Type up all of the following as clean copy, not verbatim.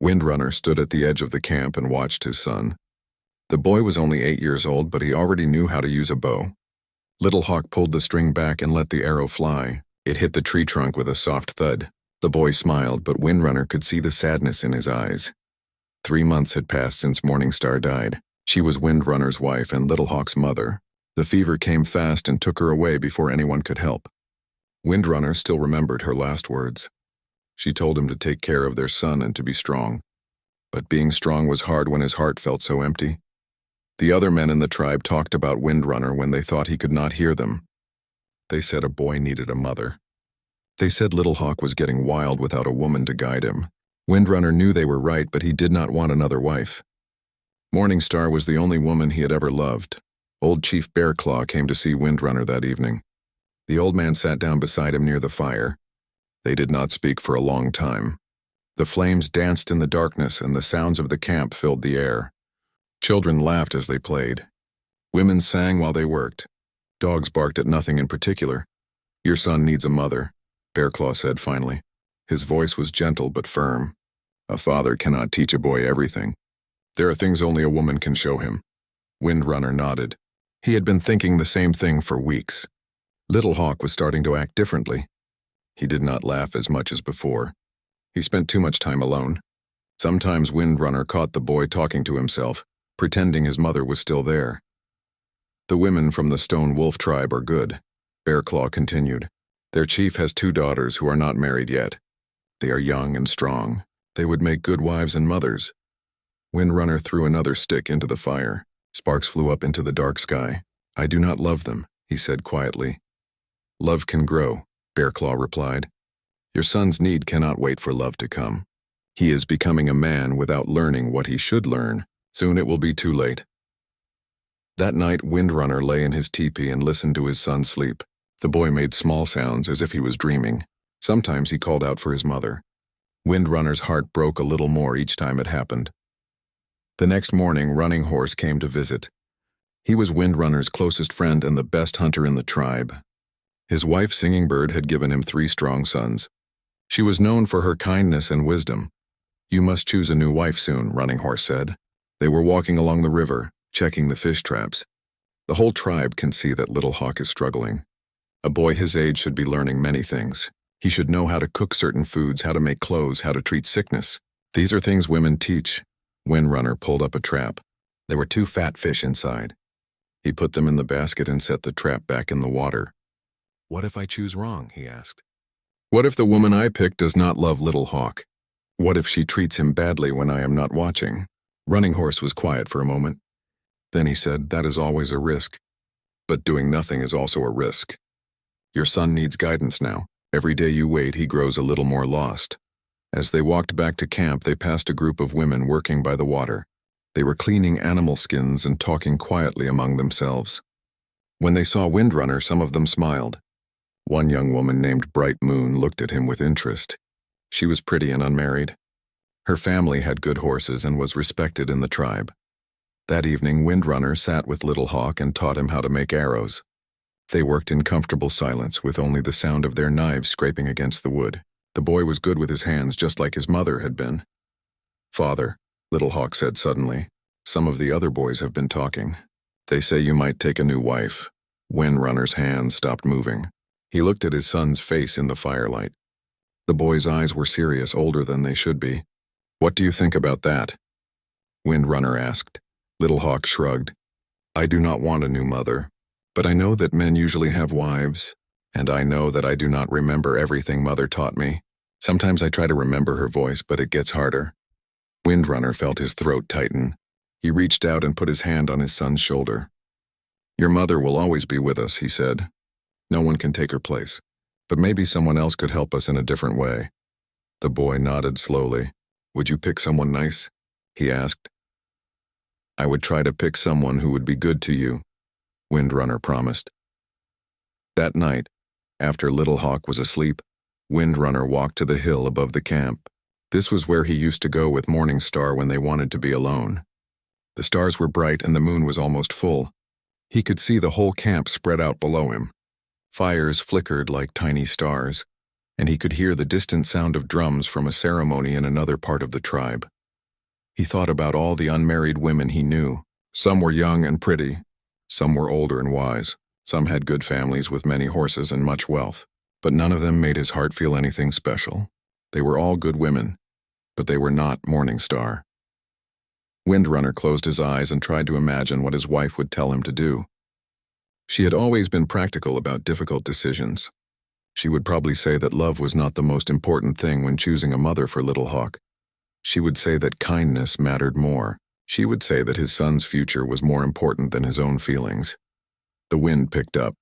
Windrunner stood at the edge of the camp and watched his son. The boy was only 8 years old, but he already knew how to use a bow. Little Hawk pulled the string back and let the arrow fly. It hit the tree trunk with a soft thud. The boy smiled, but Windrunner could see the sadness in his eyes. 3 months had passed since Morningstar died. She was Windrunner's wife and Little Hawk's mother. The fever came fast and took her away before anyone could help. Windrunner still remembered her last words. She told him to take care of their son and to be strong. But being strong was hard when his heart felt so empty. The other men in the tribe talked about Windrunner when they thought he could not hear them. They said a boy needed a mother. They said Little Hawk was getting wild without a woman to guide him. Windrunner knew they were right, but he did not want another wife. Morningstar was the only woman he had ever loved. Old Chief Bearclaw came to see Windrunner that evening. The old man sat down beside him near the fire. They did not speak for a long time. The flames danced in the darkness and the sounds of the camp filled the air. Children laughed as they played. Women sang while they worked. Dogs barked at nothing in particular. "Your son needs a mother," Bearclaw said finally. His voice was gentle but firm. "A father cannot teach a boy everything. There are things only a woman can show him." Windrunner nodded. He had been thinking the same thing for weeks. Little Hawk was starting to act differently. He did not laugh as much as before. He spent too much time alone. Sometimes Windrunner caught the boy talking to himself, pretending his mother was still there. "The women from the Stone Wolf tribe are good," Bearclaw continued. "Their chief has 2 daughters who are not married yet. They are young and strong. They would make good wives and mothers." Windrunner threw another stick into the fire. Sparks flew up into the dark sky. "I do not love them," he said quietly. "Love can grow," Bearclaw replied. "Your son's need cannot wait for love to come. He is becoming a man without learning what he should learn. Soon it will be too late." That night, Windrunner lay in his teepee and listened to his son sleep. The boy made small sounds as if he was dreaming. Sometimes he called out for his mother. Windrunner's heart broke a little more each time it happened. The next morning, Running Horse came to visit. He was Windrunner's closest friend and the best hunter in the tribe. His wife, Singing Bird, had given him 3 strong sons. She was known for her kindness and wisdom. "You must choose a new wife soon," Running Horse said. They were walking along the river, checking the fish traps. "The whole tribe can see that Little Hawk is struggling. A boy his age should be learning many things. He should know how to cook certain foods, how to make clothes, how to treat sickness. These are things women teach." Windrunner pulled up a trap. There were 2 fat fish inside. He put them in the basket and set the trap back in the water. "What if I choose wrong?" he asked. "What if the woman I pick does not love Little Hawk? What if she treats him badly when I am not watching?" Running Horse was quiet for a moment. Then he said, "That is always a risk. But doing nothing is also a risk. Your son needs guidance now. Every day you wait, he grows a little more lost." As they walked back to camp, they passed a group of women working by the water. They were cleaning animal skins and talking quietly among themselves. When they saw Windrunner, some of them smiled. One young woman named Bright Moon looked at him with interest. She was pretty and unmarried. Her family had good horses and was respected in the tribe. That evening, Windrunner sat with Little Hawk and taught him how to make arrows. They worked in comfortable silence, with only the sound of their knives scraping against the wood. The boy was good with his hands, just like his mother had been. "Father," Little Hawk said suddenly, "some of the other boys have been talking. They say you might take a new wife." Windrunner's hand stopped moving. He looked at his son's face in the firelight. The boy's eyes were serious, older than they should be. "What do you think about that?" Windrunner asked. Little Hawk shrugged. "I do not want a new mother, but I know that men usually have wives, and I know that I do not remember everything Mother taught me. Sometimes I try to remember her voice, but it gets harder." Windrunner felt his throat tighten. He reached out and put his hand on his son's shoulder. "Your mother will always be with us," he said. "No one can take her place, but maybe someone else could help us in a different way." The boy nodded slowly. "Would you pick someone nice?" he asked. "I would try to pick someone who would be good to you," Windrunner promised. That night, after Little Hawk was asleep, Windrunner walked to the hill above the camp. This was where he used to go with Morningstar when they wanted to be alone. The stars were bright and the moon was almost full. He could see the whole camp spread out below him. Fires flickered like tiny stars. and he could hear the distant sound of drums from a ceremony in another part of the tribe. He thought about all the unmarried women he knew. Some were young and pretty, some were older and wise, some had good families with many horses and much wealth, but none of them made his heart feel anything special. They were all good women, but they were not Morningstar. Windrunner closed his eyes and tried to imagine what his wife would tell him to do. She had always been practical about difficult decisions. She would probably say that love was not the most important thing when choosing a mother for Little Hawk. She would say that kindness mattered more. She would say that his son's future was more important than his own feelings. The wind picked up,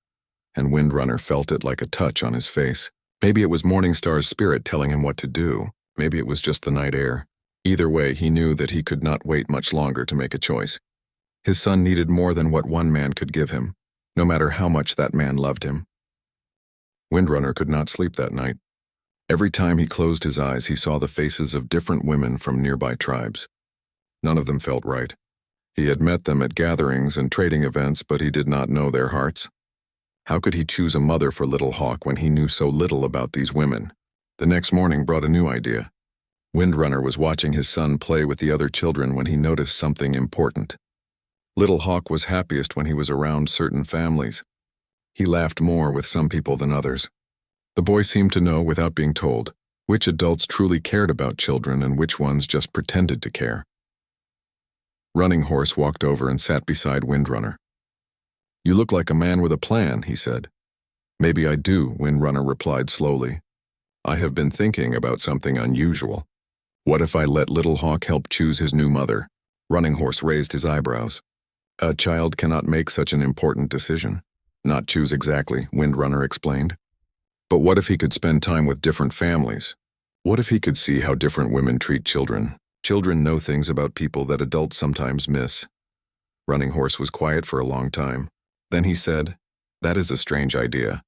and Windrunner felt it like a touch on his face. Maybe it was Morningstar's spirit telling him what to do. Maybe it was just the night air. Either way, he knew that he could not wait much longer to make a choice. His son needed more than what one man could give him, no matter how much that man loved him. Windrunner could not sleep that night. Every time he closed his eyes, he saw the faces of different women from nearby tribes. None of them felt right. He had met them at gatherings and trading events, but he did not know their hearts. How could he choose a mother for Little Hawk when he knew so little about these women? The next morning brought a new idea. Windrunner was watching his son play with the other children when he noticed something important. Little Hawk was happiest when he was around certain families. He laughed more with some people than others. The boy seemed to know, without being told, which adults truly cared about children and which ones just pretended to care. Running Horse walked over and sat beside Windrunner. "You look like a man with a plan," he said. "Maybe I do," Windrunner replied slowly. "I have been thinking about something unusual. What if I let Little Hawk help choose his new mother?" Running Horse raised his eyebrows. "A child cannot make such an important decision." "Not choose exactly," Windrunner explained. "But what if he could spend time with different families? What if he could see how different women treat children? Children know things about people that adults sometimes miss." Running Horse was quiet for a long time. Then he said, "That is a strange idea,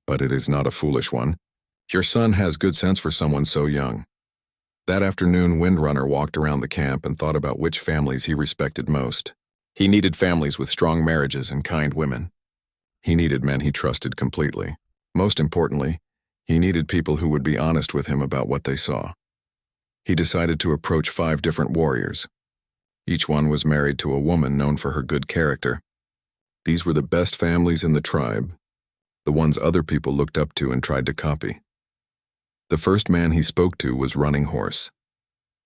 but it is not a foolish one. Your son has good sense for someone so young." That afternoon, Windrunner walked around the camp and thought about which families he respected most. He needed families with strong marriages and kind women. He needed men he trusted completely. Most importantly, he needed people who would be honest with him about what they saw. He decided to approach 5 different warriors. Each one was married to a woman known for her good character. These were the best families in the tribe, the ones other people looked up to and tried to copy. The first man he spoke to was Running Horse.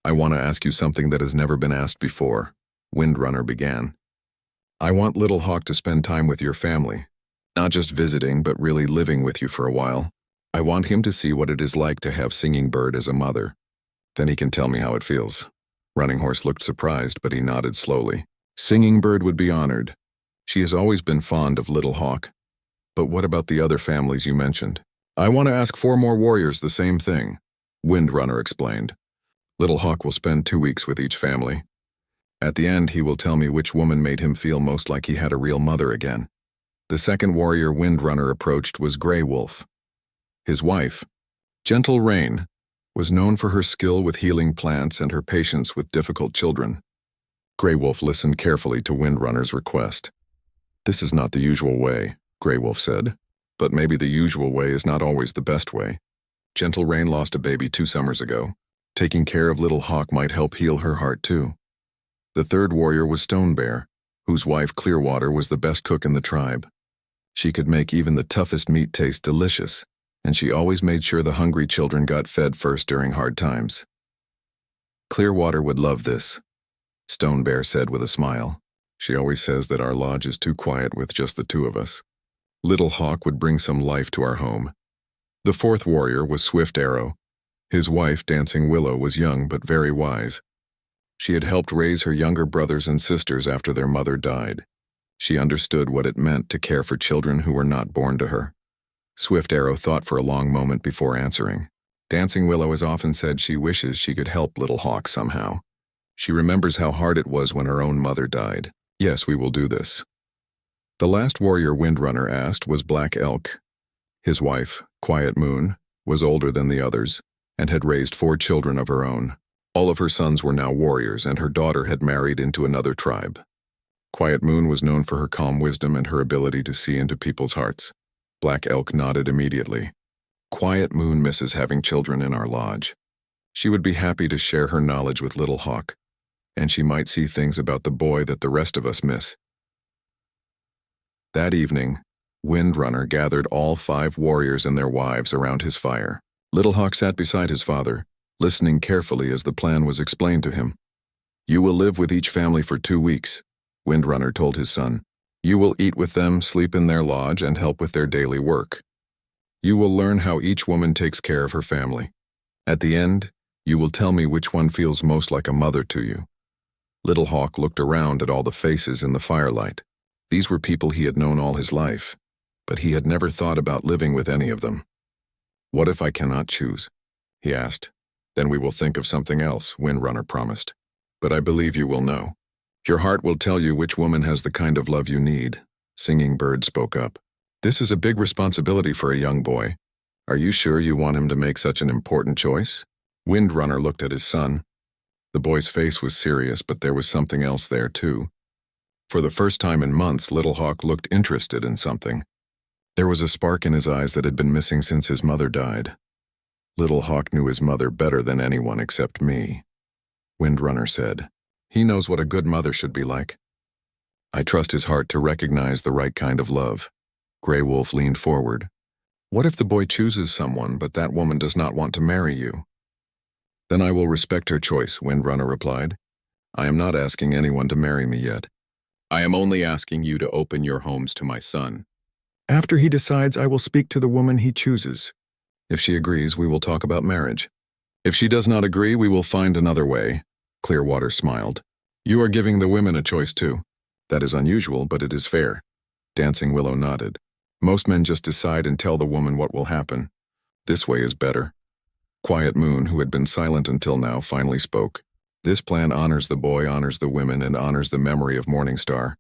"I want to ask you something that has never been asked before," Windrunner began. "I want Little Hawk to spend time with your family, not just visiting, but really living with you for a while. I want him to see what it is like to have Singing Bird as a mother. Then he can tell me how it feels." Running Horse looked surprised, but he nodded slowly. "Singing Bird would be honored. She has always been fond of Little Hawk. But what about the other families you mentioned?" "I want to ask 4 more warriors the same thing," Windrunner explained. "Little Hawk will spend 2 weeks with each family. At the end, he will tell me which woman made him feel most like he had a real mother again." The second warrior Windrunner approached was Grey Wolf. His wife, Gentle Rain, was known for her skill with healing plants and her patience with difficult children. Grey Wolf listened carefully to Windrunner's request. "This is not the usual way," Grey Wolf said. "But maybe the usual way is not always the best way. Gentle Rain lost a baby 2 summers ago. Taking care of Little Hawk might help heal her heart too." The third warrior was Stone Bear, whose wife Clearwater was the best cook in the tribe. She could make even the toughest meat taste delicious, and she always made sure the hungry children got fed first during hard times. "Clearwater would love this," Stone Bear said with a smile. "She always says that our lodge is too quiet with just the 2 of us. Little Hawk would bring some life to our home." The fourth warrior was Swift Arrow. His wife, Dancing Willow, was young but very wise. She had helped raise her younger brothers and sisters after their mother died. She understood what it meant to care for children who were not born to her. Swift Arrow thought for a long moment before answering. Dancing Willow has often said she wishes she could help Little Hawk somehow. She remembers how hard it was when her own mother died. "Yes, we will do this." The last warrior Windrunner asked was Black Elk. His wife, Quiet Moon, was older than the others and had raised 4 children of her own. All of her sons were now warriors, and her daughter had married into another tribe. Quiet Moon was known for her calm wisdom and her ability to see into people's hearts. Black Elk nodded immediately. Quiet Moon misses having children in our lodge. She would be happy to share her knowledge with Little Hawk, and she might see things about the boy that the rest of us miss. That evening, Windrunner gathered all 5 warriors and their wives around his fire. Little Hawk sat beside his father, listening carefully as the plan was explained to him. "You will live with each family for 2 weeks," Windrunner told his son. "You will eat with them, sleep in their lodge, and help with their daily work. You will learn how each woman takes care of her family. At the end, you will tell me which one feels most like a mother to you." Little Hawk looked around at all the faces in the firelight. These were people he had known all his life, but he had never thought about living with any of them. "What if I cannot choose?" he asked. "Then we will think of something else," Windrunner promised. "But I believe you will know. Your heart will tell you which woman has the kind of love you need," Singing Bird spoke up. "This is a big responsibility for a young boy. Are you sure you want him to make such an important choice?" Windrunner looked at his son. The boy's face was serious, but there was something else there too. For the first time in months, Little Hawk looked interested in something. There was a spark in his eyes that had been missing since his mother died. Little Hawk knew his mother better than anyone except me, Windrunner said. "He knows what a good mother should be like. I trust his heart to recognize the right kind of love." Grey Wolf leaned forward. "What if the boy chooses someone, but that woman does not want to marry you?" "Then I will respect her choice," Windrunner replied. "I am not asking anyone to marry me yet. I am only asking you to open your homes to my son. After he decides, I will speak to the woman he chooses. If she agrees, we will talk about marriage. If she does not agree, we will find another way." Clearwater smiled. "You are giving the women a choice too. That is unusual, but it is fair." Dancing Willow nodded. "Most men just decide and tell the woman what will happen. This way is better." Quiet Moon, who had been silent until now, finally spoke. "This plan honors the boy, honors the women, and honors the memory of Morningstar.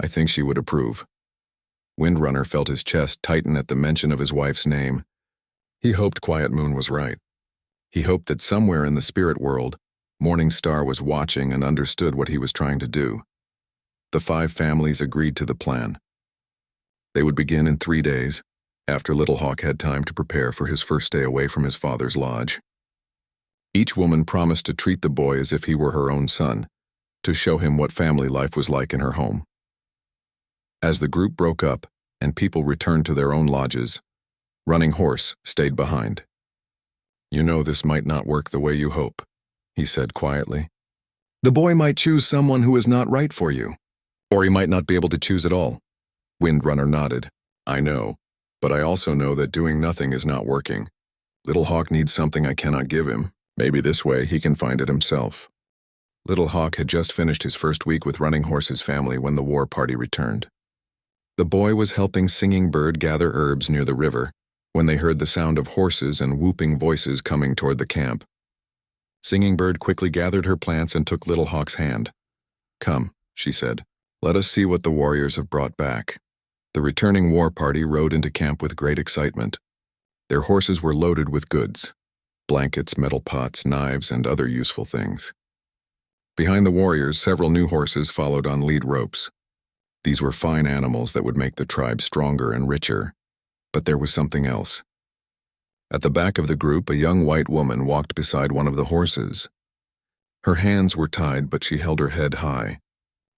I think she would approve." Windrunner felt his chest tighten at the mention of his wife's name. He hoped Quiet Moon was right. He hoped that somewhere in the spirit world, Morningstar was watching and understood what he was trying to do. The 5 families agreed to the plan. They would begin in 3 days, after Little Hawk had time to prepare for his first day away from his father's lodge. Each woman promised to treat the boy as if he were her own son, to show him what family life was like in her home. As the group broke up and people returned to their own lodges, Running Horse stayed behind. "You know this might not work the way you hope," he said quietly. "The boy might choose someone who is not right for you, or he might not be able to choose at all." Windrunner nodded. "I know, but I also know that doing nothing is not working. Little Hawk needs something I cannot give him. Maybe this way he can find it himself." Little Hawk had just finished his first week with Running Horse's family when the war party returned. The boy was helping Singing Bird gather herbs near the river when they heard the sound of horses and whooping voices coming toward the camp. Singing Bird quickly gathered her plants and took Little Hawk's hand. "Come," she said. "Let us see what the warriors have brought back." The returning war party rode into camp with great excitement. Their horses were loaded with goods: blankets, metal pots, knives, and other useful things. Behind the warriors, several new horses followed on lead ropes. These were fine animals that would make the tribe stronger and richer. But there was something else. At the back of the group, a young white woman walked beside one of the horses. Her hands were tied, but she held her head high.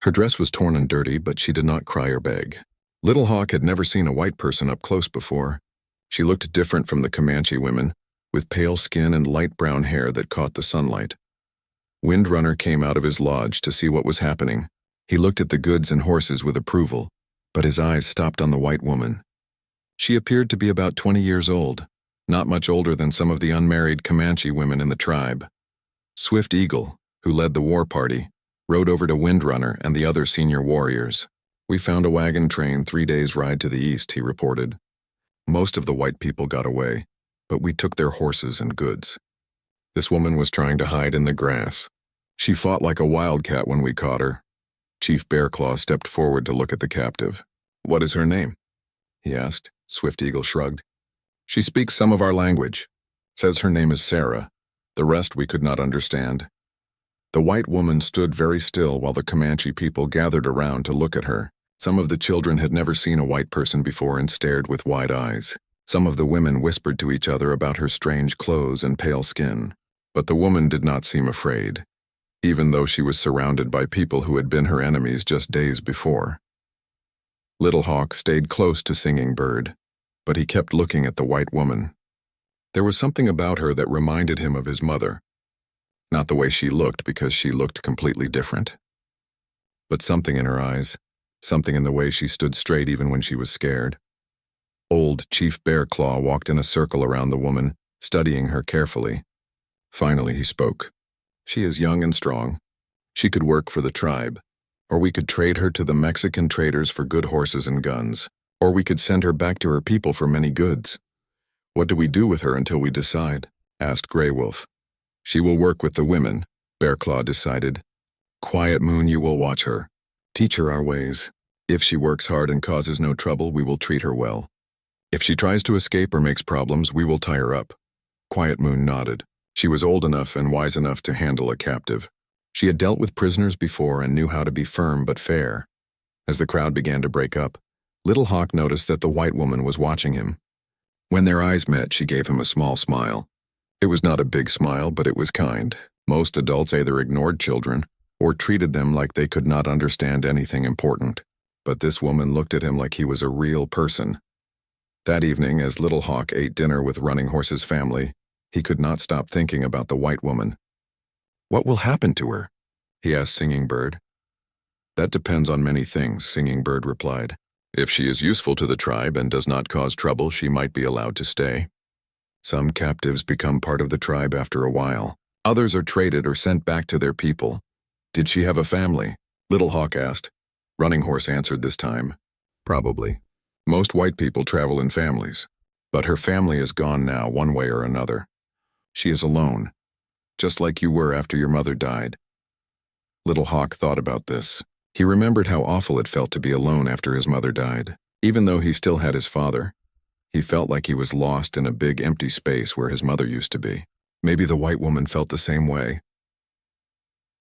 Her dress was torn and dirty, but she did not cry or beg. Little Hawk had never seen a white person up close before. She looked different from the Comanche women, with pale skin and light brown hair that caught the sunlight. Windrunner came out of his lodge to see what was happening. He looked at the goods and horses with approval, but his eyes stopped on the white woman. She appeared to be about 20 years old, not much older than some of the unmarried Comanche women in the tribe. Swift Eagle, who led the war party, rode over to Windrunner and the other senior warriors. "We found a wagon train 3 days' ride to the east," he reported. "Most of the white people got away, but we took their horses and goods. This woman was trying to hide in the grass. She fought like a wildcat when we caught her." Chief Bearclaw stepped forward to look at the captive. "What is her name?" he asked. Swift Eagle shrugged. "She speaks some of our language. Says her name is Sarah. The rest we could not understand." The white woman stood very still while the Comanche people gathered around to look at her. Some of the children had never seen a white person before and stared with wide eyes. Some of the women whispered to each other about her strange clothes and pale skin, but the woman did not seem afraid, even though she was surrounded by people who had been her enemies just days before. Little Hawk stayed close to Singing Bird, but he kept looking at the white woman. There was something about her that reminded him of his mother. Not the way she looked, because she looked completely different, but something in her eyes, something in the way she stood straight even when she was scared. Old Chief Bear Claw walked in a circle around the woman, studying her carefully. Finally he spoke. "She is young and strong. She could work for the tribe, or we could trade her to the Mexican traders for good horses and guns, or we could send her back to her people for many goods. What do we do with her until we decide?" asked Grey Wolf. "She will work with the women," Bear Claw decided. "Quiet Moon, you will watch her. Teach her our ways. If she works hard and causes no trouble, we will treat her well. If she tries to escape or makes problems, we will tie her up." Quiet Moon nodded. She was old enough and wise enough to handle a captive. She had dealt with prisoners before and knew how to be firm but fair. As the crowd began to break up, Little Hawk noticed that the white woman was watching him. When their eyes met, she gave him a small smile. It was not a big smile, but it was kind. Most adults either ignored children or treated them like they could not understand anything important. But this woman looked at him like he was a real person. That evening, as Little Hawk ate dinner with Running Horse's family, he could not stop thinking about the white woman. "What will happen to her?" he asked Singing Bird. "That depends on many things," Singing Bird replied. "If she is useful to the tribe and does not cause trouble, she might be allowed to stay. Some captives become part of the tribe after a while. Others are traded or sent back to their people." "Did she have a family?" Little Hawk asked. Running Horse answered this time. "Probably. Most white people travel in families, but her family is gone now one way or another. She is alone, just like you were after your mother died." Little Hawk thought about this. He remembered how awful it felt to be alone after his mother died. Even though he still had his father, he felt like he was lost in a big empty space where his mother used to be. Maybe the white woman felt the same way.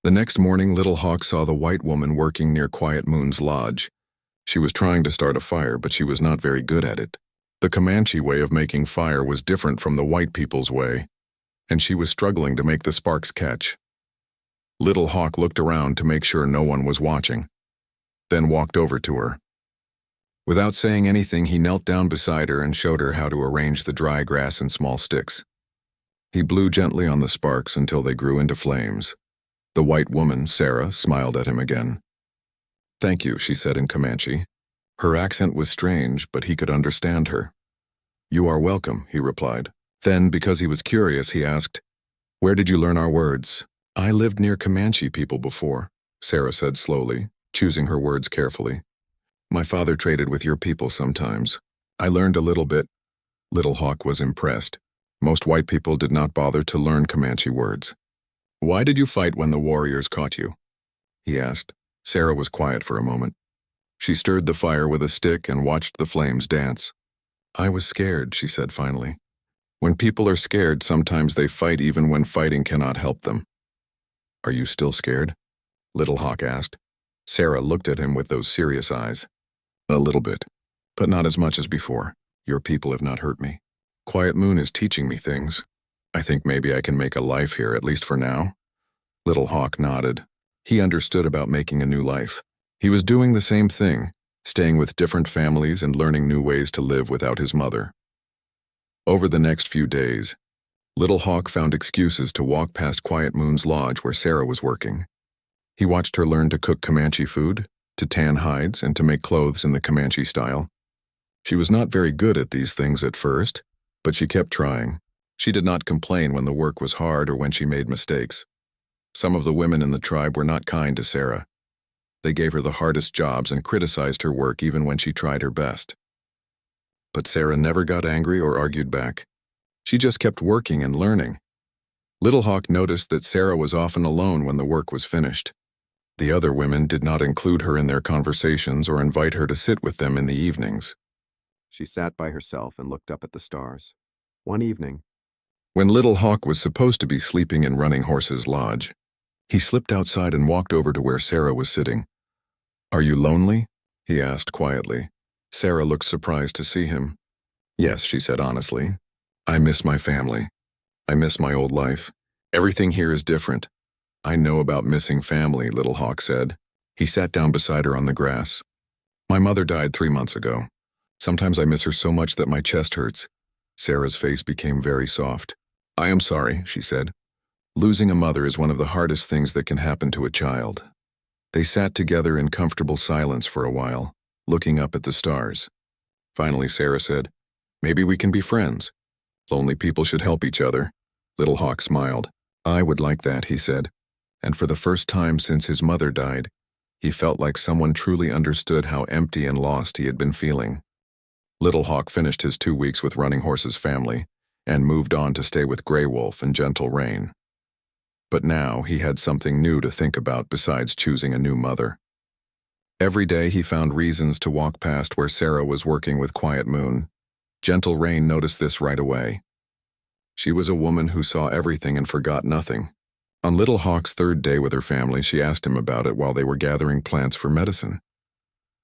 The next morning, Little Hawk saw the white woman working near Quiet Moon's lodge. She was trying to start a fire, but she was not very good at it. The Comanche way of making fire was different from the white people's way, and she was struggling to make the sparks catch. Little Hawk looked around to make sure no one was watching, then walked over to her. Without saying anything, he knelt down beside her and showed her how to arrange the dry grass in small sticks. He blew gently on the sparks until they grew into flames. The white woman, Sarah, smiled at him again. "Thank you," she said in Comanche. Her accent was strange, but he could understand her. "You are welcome," he replied. Then, because he was curious, he asked, "Where did you learn our words?" "I lived near Comanche people before," Sarah said slowly, choosing her words carefully. "My father traded with your people sometimes. I learned a little bit." Little Hawk was impressed. Most white people did not bother to learn Comanche words. "Why did you fight when the warriors caught you?" he asked. Sarah was quiet for a moment. She stirred the fire with a stick and watched the flames dance. "I was scared," she said finally. "When people are scared, sometimes they fight even when fighting cannot help them." "Are you still scared?" Little Hawk asked. Sarah looked at him with those serious eyes. "A little bit, but not as much as before. Your people have not hurt me. Quiet Moon is teaching me things. I think maybe I can make a life here, at least for now." Little Hawk nodded. He understood about making a new life. He was doing the same thing, staying with different families and learning new ways to live without his mother. Over the next few days, Little Hawk found excuses to walk past Quiet Moon's lodge where Sarah was working. He watched her learn to cook Comanche food, to tan hides, and to make clothes in the Comanche style. She was not very good at these things at first, but she kept trying. She did not complain when the work was hard or when she made mistakes. Some of the women in the tribe were not kind to Sarah. They gave her the hardest jobs and criticized her work even when she tried her best. But Sarah never got angry or argued back. She just kept working and learning. Little Hawk noticed that Sarah was often alone when the work was finished. The other women did not include her in their conversations or invite her to sit with them in the evenings. She sat by herself and looked up at the stars. One evening, when Little Hawk was supposed to be sleeping in Running Horse's lodge, he slipped outside and walked over to where Sarah was sitting. "Are you lonely?" he asked quietly. Sarah looked surprised to see him. Yes, she said honestly. I miss my family. I miss my old life. Everything here is different. I know about missing family, Little Hawk said. He sat down beside her on the grass. My mother died 3 months ago. Sometimes I miss her so much that my chest hurts. Sarah's face became very soft. I am sorry, she said. Losing a mother is one of the hardest things that can happen to a child. They sat together in comfortable silence for a while, looking up at the stars. Finally, Sarah said, "Maybe we can be friends. Lonely people should help each other." Little Hawk smiled. "I would like that," he said. And for the first time since his mother died, he felt like someone truly understood how empty and lost he had been feeling. Little Hawk finished his 2 weeks with Running Horse's family and moved on to stay with Grey Wolf and Gentle Rain. But now he had something new to think about besides choosing a new mother. Every day he found reasons to walk past where Sarah was working with Quiet Moon. Gentle Rain noticed this right away. She was a woman who saw everything and forgot nothing. On Little Hawk's 3rd day with her family, she asked him about it while they were gathering plants for medicine.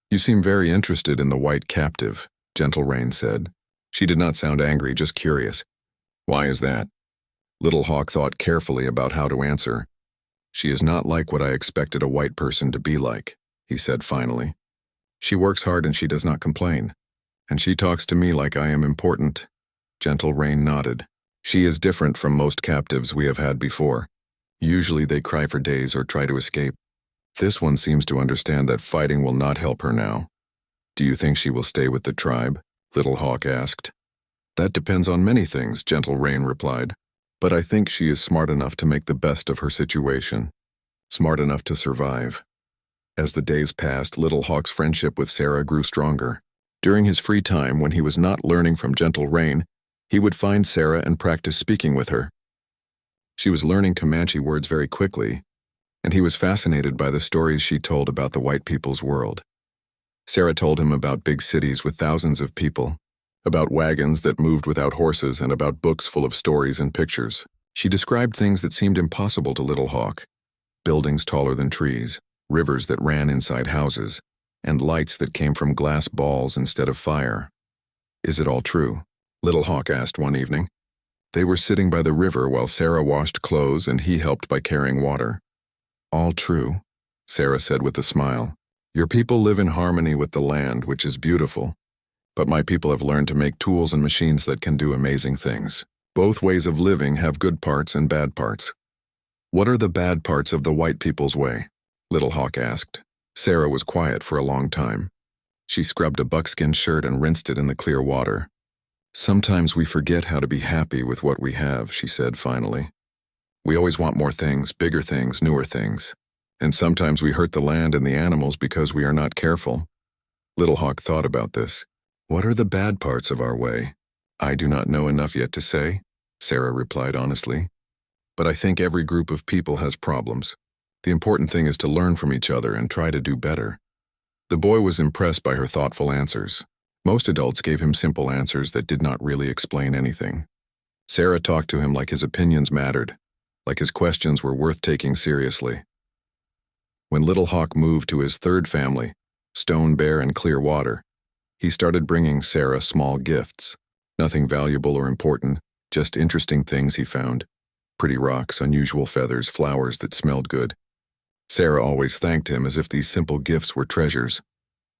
"You seem very interested in the white captive," Gentle Rain said. She did not sound angry, just curious. "Why is that?" Little Hawk thought carefully about how to answer. "She is not like what I expected a white person to be like," he said finally. "She works hard and she does not complain. And she talks to me like I am important." Gentle Rain nodded. "She is different from most captives we have had before. Usually they cry for days or try to escape. This one seems to understand that fighting will not help her now." "Do you think she will stay with the tribe?" Little Hawk asked. "That depends on many things," Gentle Rain replied. "But I think she is smart enough to make the best of her situation. Smart enough to survive." As the days passed, Little Hawk's friendship with Sarah grew stronger. During his free time, when he was not learning from Gentle Rain, he would find Sarah and practice speaking with her. She was learning Comanche words very quickly, and he was fascinated by the stories she told about the white people's world. Sarah told him about big cities with thousands of people, about wagons that moved without horses, and about books full of stories and pictures. She described things that seemed impossible to Little Hawk: buildings taller than trees, rivers that ran inside houses, and lights that came from glass balls instead of fire. "Is it all true?" Little Hawk asked one evening. They were sitting by the river while Sarah washed clothes and he helped by carrying water. "All true," Sarah said with a smile. "Your people live in harmony with the land, which is beautiful. But my people have learned to make tools and machines that can do amazing things. Both ways of living have good parts and bad parts." "What are the bad parts of the white people's way?" Little Hawk asked. Sarah was quiet for a long time. She scrubbed a buckskin shirt and rinsed it in the clear water. "Sometimes we forget how to be happy with what we have," she said finally. "We always want more things, bigger things, newer things. And sometimes we hurt the land and the animals because we are not careful." Little Hawk thought about this. "What are the bad parts of our way?" "I do not know enough yet to say," Sarah replied honestly. "But I think every group of people has problems. The important thing is to learn from each other and try to do better." The boy was impressed by her thoughtful answers. Most adults gave him simple answers that did not really explain anything. Sarah talked to him like his opinions mattered, like his questions were worth taking seriously. When Little Hawk moved to his 3rd family, Stone Bear and Clear Water, he started bringing Sarah small gifts. Nothing valuable or important, just interesting things he found. Pretty rocks, unusual feathers, flowers that smelled good. Sarah always thanked him as if these simple gifts were treasures.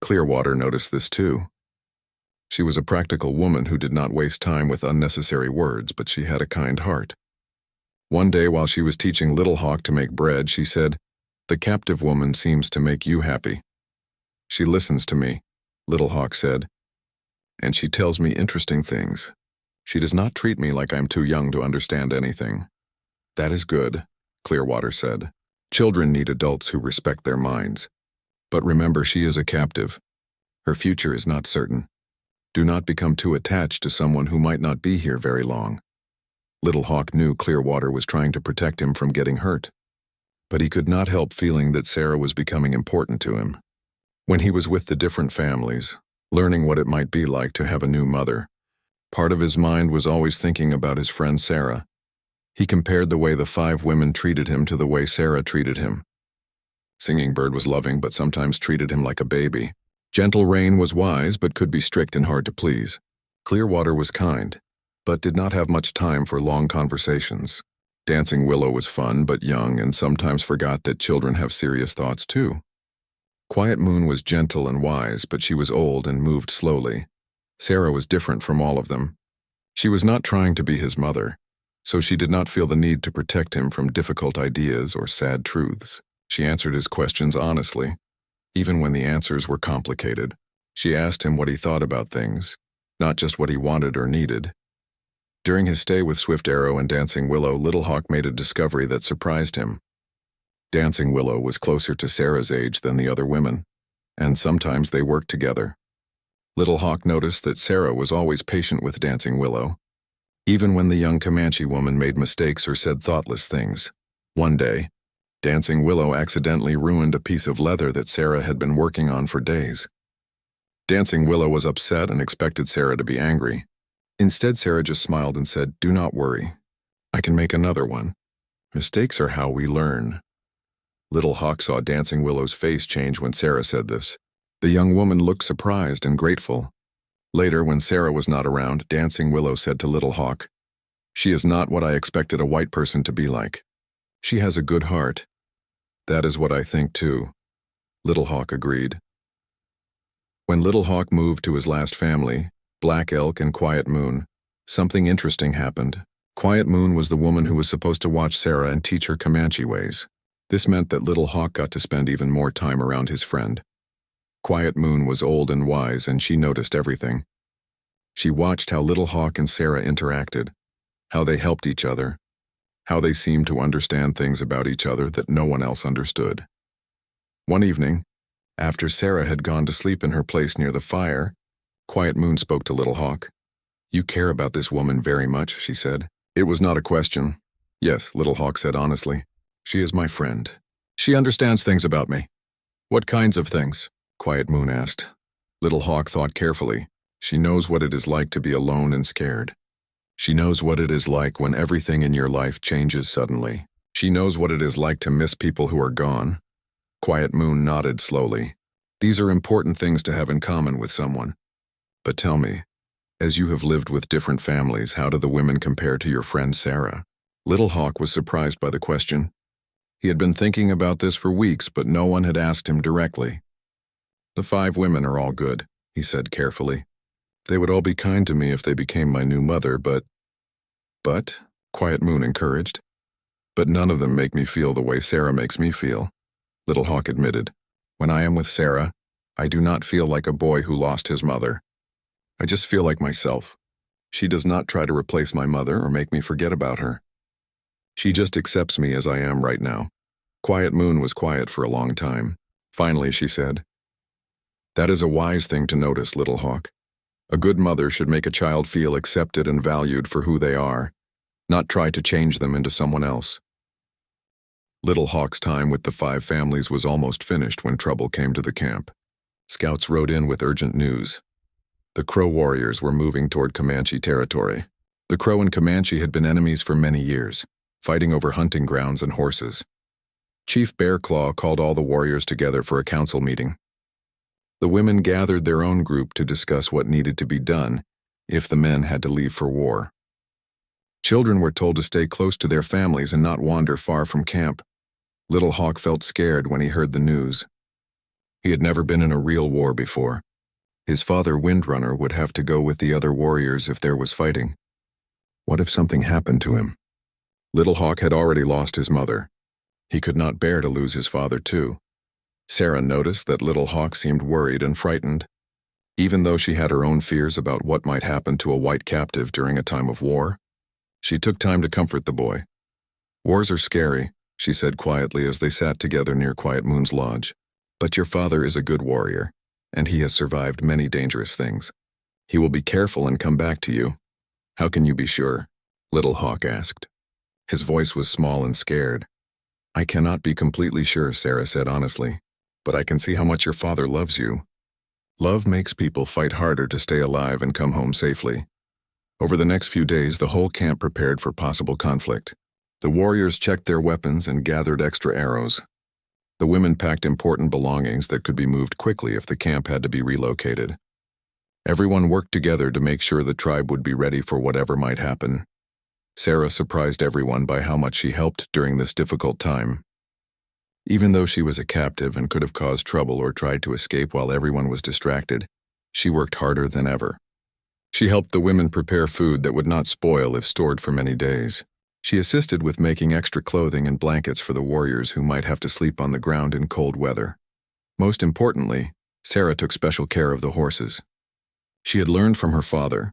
Clearwater noticed this too. She was a practical woman who did not waste time with unnecessary words, but she had a kind heart. One day while she was teaching Little Hawk to make bread, she said, "The captive woman seems to make you happy." "She listens to me," Little Hawk said, "and she tells me interesting things. She does not treat me like I'm too young to understand anything." "That is good," Clearwater said. "Children need adults who respect their minds. But remember, she is a captive. Her future is not certain. Do not become too attached to someone who might not be here very long." Little Hawk knew Clearwater was trying to protect him from getting hurt. But he could not help feeling that Sarah was becoming important to him. When he was with the different families, learning what it might be like to have a new mother, part of his mind was always thinking about his friend Sarah. He compared the way the 5 women treated him to the way Sarah treated him. Singing Bird was loving but sometimes treated him like a baby. Gentle Rain was wise but could be strict and hard to please. Clearwater was kind, but did not have much time for long conversations. Dancing Willow was fun but young and sometimes forgot that children have serious thoughts too. Quiet Moon was gentle and wise, but she was old and moved slowly. Sarah was different from all of them. She was not trying to be his mother, so she did not feel the need to protect him from difficult ideas or sad truths. She answered his questions honestly, even when the answers were complicated. She asked him what he thought about things, not just what he wanted or needed. During his stay with Swift Arrow and Dancing Willow, Little Hawk made a discovery that surprised him. Dancing Willow was closer to Sarah's age than the other women, and sometimes they worked together. Little Hawk noticed that Sarah was always patient with Dancing Willow, even when the young Comanche woman made mistakes or said thoughtless things. One day, Dancing Willow accidentally ruined a piece of leather that Sarah had been working on for days. Dancing Willow was upset and expected Sarah to be angry. Instead, Sarah just smiled and said, "Do not worry. I can make another one. Mistakes are how we learn." Little Hawk saw Dancing Willow's face change when Sarah said this. The young woman looked surprised and grateful. Later, when Sarah was not around, Dancing Willow said to Little Hawk, "She is not what I expected a white person to be like. She has a good heart." "That is what I think too," Little Hawk agreed. When Little Hawk moved to his last family, Black Elk and Quiet Moon, something interesting happened. Quiet Moon was the woman who was supposed to watch Sarah and teach her Comanche ways. This meant that Little Hawk got to spend even more time around his friend. Quiet Moon was old and wise, and she noticed everything. She watched how Little Hawk and Sarah interacted, how they helped each other, how they seemed to understand things about each other that no one else understood. One evening, after Sarah had gone to sleep in her place near the fire, Quiet Moon spoke to Little Hawk. "You care about this woman very much," she said. It was not a question. "Yes," Little Hawk said honestly. "She is my friend. She understands things about me." "What kinds of things?" Quiet Moon asked. Little Hawk thought carefully. "She knows what it is like to be alone and scared. She knows what it is like when everything in your life changes suddenly. She knows what it is like to miss people who are gone." Quiet Moon nodded slowly. "These are important things to have in common with someone. But tell me, as you have lived with different families, how do the women compare to your friend Sarah?" Little Hawk was surprised by the question. He had been thinking about this for weeks, but no one had asked him directly. "The 5 women are all good," he said carefully. "They would all be kind to me if they became my new mother, but, Quiet Moon encouraged. "But none of them make me feel the way Sarah makes me feel," Little Hawk admitted. "When I am with Sarah, I do not feel like a boy who lost his mother. I just feel like myself. She does not try to replace my mother or make me forget about her. She just accepts me as I am right now." Quiet Moon was quiet for a long time. Finally, she said, "That is a wise thing to notice, Little Hawk. A good mother should make a child feel accepted and valued for who they are, not try to change them into someone else." Little Hawk's time with the 5 families was almost finished when trouble came to the camp. Scouts rode in with urgent news. The Crow warriors were moving toward Comanche territory. The Crow and Comanche had been enemies for many years, fighting over hunting grounds and horses. Chief Bear Claw called all the warriors together for a council meeting. The women gathered their own group to discuss what needed to be done if the men had to leave for war. Children were told to stay close to their families and not wander far from camp. Little Hawk felt scared when he heard the news. He had never been in a real war before. His father, Windrunner, would have to go with the other warriors if there was fighting. What if something happened to him? Little Hawk had already lost his mother. He could not bear to lose his father, too. Sarah noticed that Little Hawk seemed worried and frightened, even though she had her own fears about what might happen to a white captive during a time of war. She took time to comfort the boy. "Wars are scary," she said quietly as they sat together near Quiet Moon's lodge. "But your father is a good warrior, and he has survived many dangerous things. He will be careful and come back to you." "How can you be sure?" Little Hawk asked. His voice was small and scared. "I cannot be completely sure," Sarah said honestly, "but I can see how much your father loves you. Love makes people fight harder to stay alive and come home safely." Over the next few days, the whole camp prepared for possible conflict. The warriors checked their weapons and gathered extra arrows. The women packed important belongings that could be moved quickly if the camp had to be relocated. Everyone worked together to make sure the tribe would be ready for whatever might happen. Sarah surprised everyone by how much she helped during this difficult time. Even though she was a captive and could have caused trouble or tried to escape while everyone was distracted, she worked harder than ever. She helped the women prepare food that would not spoil if stored for many days. She assisted with making extra clothing and blankets for the warriors who might have to sleep on the ground in cold weather. Most importantly, Sarah took special care of the horses. She had learned from her father,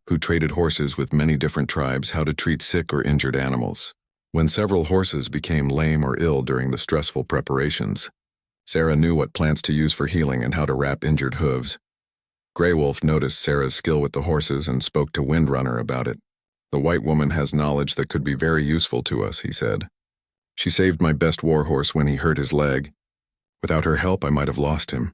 who traded horses with many different tribes, how to treat sick or injured animals. When several horses became lame or ill during the stressful preparations, Sarah knew what plants to use for healing and how to wrap injured hooves. Grey Wolf noticed Sarah's skill with the horses and spoke to Windrunner about it. "The white woman has knowledge that could be very useful to us," he said. "She saved my best warhorse when he hurt his leg. Without her help, I might have lost him."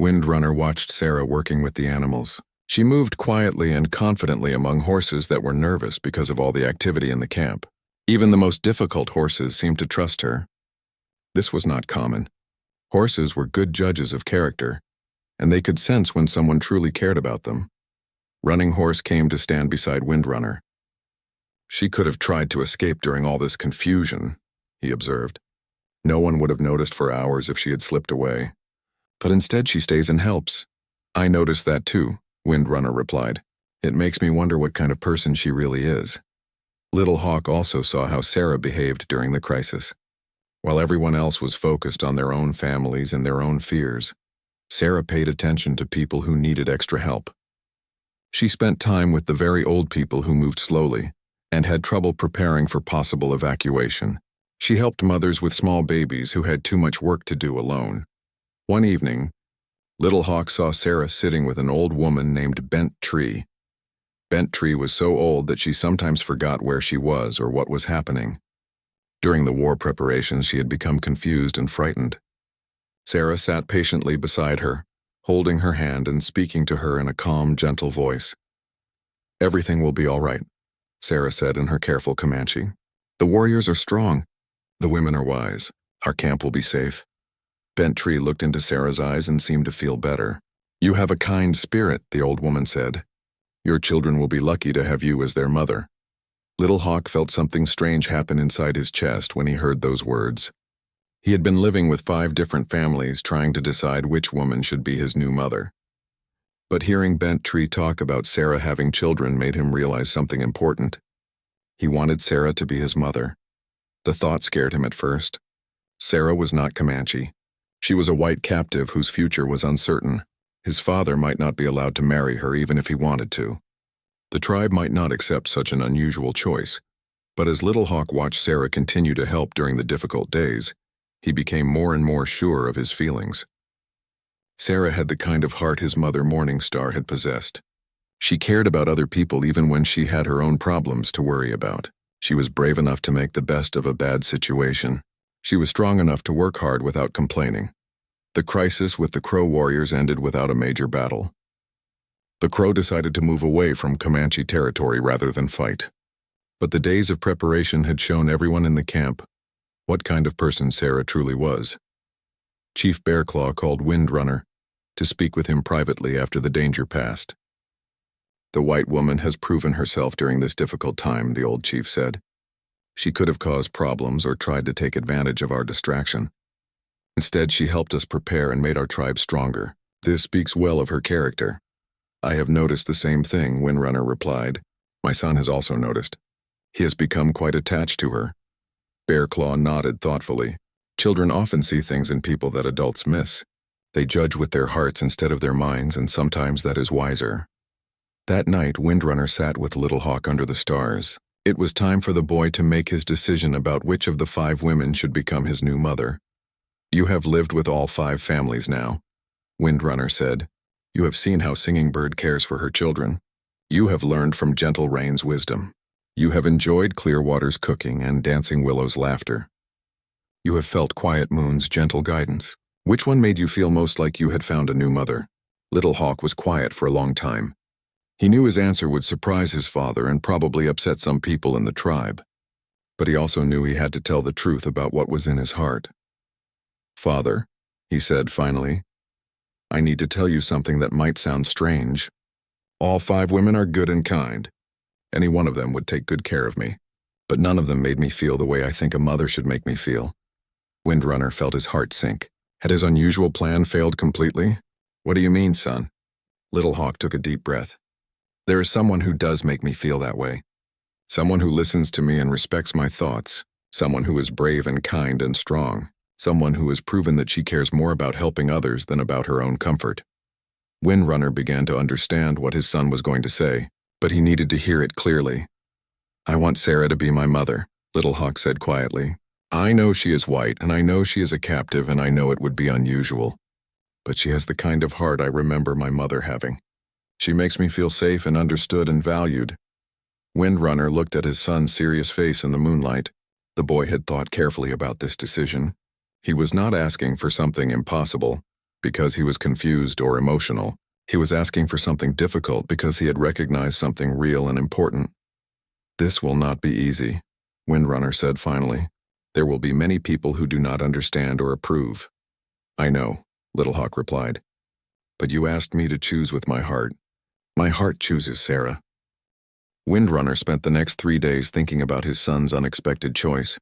Windrunner watched Sarah working with the animals. She moved quietly and confidently among horses that were nervous because of all the activity in the camp. Even the most difficult horses seemed to trust her. This was not common. Horses were good judges of character, and they could sense when someone truly cared about them. Running Horse came to stand beside Windrunner. "She could have tried to escape during all this confusion," he observed. "No one would have noticed for hours if she had slipped away. But instead she stays and helps." "I noticed that too," Windrunner replied. "It makes me wonder what kind of person she really is." Little Hawk also saw how Sarah behaved during the crisis. While everyone else was focused on their own families and their own fears, Sarah paid attention to people who needed extra help. She spent time with the very old people who moved slowly and had trouble preparing for possible evacuation. She helped mothers with small babies who had too much work to do alone. One evening, Little Hawk saw Sarah sitting with an old woman named Bent Tree. Bent Tree was so old that she sometimes forgot where she was or what was happening. During the war preparations, she had become confused and frightened. Sarah sat patiently beside her, holding her hand and speaking to her in a calm, gentle voice. "Everything will be all right," Sarah said in her careful Comanche. "The warriors are strong. The women are wise. Our camp will be safe." Bent Tree looked into Sarah's eyes and seemed to feel better. "You have a kind spirit," the old woman said. "Your children will be lucky to have you as their mother." Little Hawk felt something strange happen inside his chest when he heard those words. He had been living with 5 different families trying to decide which woman should be his new mother. But hearing Bent Tree talk about Sarah having children made him realize something important. He wanted Sarah to be his mother. The thought scared him at first. Sarah was not Comanche. She was a white captive whose future was uncertain. His father might not be allowed to marry her even if he wanted to. The tribe might not accept such an unusual choice, but as Little Hawk watched Sarah continue to help during the difficult days, he became more and more sure of his feelings. Sarah had the kind of heart his mother Morningstar had possessed. She cared about other people even when she had her own problems to worry about. She was brave enough to make the best of a bad situation. She was strong enough to work hard without complaining. The crisis with the Crow warriors ended without a major battle. The Crow decided to move away from Comanche territory rather than fight. But the days of preparation had shown everyone in the camp what kind of person Sarah truly was. Chief Bearclaw called Windrunner to speak with him privately after the danger passed. "The white woman has proven herself during this difficult time," the old chief said. "She could have caused problems or tried to take advantage of our distraction. Instead, she helped us prepare and made our tribe stronger. This speaks well of her character." "I have noticed the same thing," Windrunner replied. "My son has also noticed. He has become quite attached to her." Bearclaw nodded thoughtfully. Children often see things in people that adults miss. They judge with their hearts instead of their minds, and sometimes that is wiser. That night, Windrunner sat with Little Hawk under the stars. It was time for the boy to make his decision about which of the 5 women should become his new mother. "You have lived with all 5 families now," Windrunner said. "You have seen how Singing Bird cares for her children. You have learned from Gentle Rain's wisdom. You have enjoyed Clearwater's cooking and Dancing Willow's laughter. You have felt Quiet Moon's gentle guidance. Which one made you feel most like you had found a new mother?" Little Hawk was quiet for a long time. He knew his answer would surprise his father and probably upset some people in the tribe. But he also knew he had to tell the truth about what was in his heart. "Father," he said finally, I need to tell you something that might sound strange. All 5 women are good and kind. Any one of them would take good care of me. But none of them made me feel the way I think a mother should make me feel. Windrunner felt his heart sink. Had his unusual plan failed completely? What do you mean, son? Little Hawk took a deep breath. There is someone who does make me feel that way. Someone who listens to me and respects my thoughts. Someone who is brave and kind and strong. Someone who has proven that she cares more about helping others than about her own comfort. Windrunner began to understand what his son was going to say, but he needed to hear it clearly. I want Sarah to be my mother, Little Hawk said quietly. I know she is white, and I know she is a captive, and I know it would be unusual. But she has the kind of heart I remember my mother having. She makes me feel safe and understood and valued. Windrunner looked at his son's serious face in the moonlight. The boy had thought carefully about this decision. He was not asking for something impossible because he was confused or emotional. He was asking for something difficult because he had recognized something real and important. This will not be easy, Windrunner said finally. There will be many people who do not understand or approve. I know, Little Hawk replied. But you asked me to choose with my heart. My heart chooses Sarah. Windrunner spent the next 3 days thinking about his son's unexpected choice.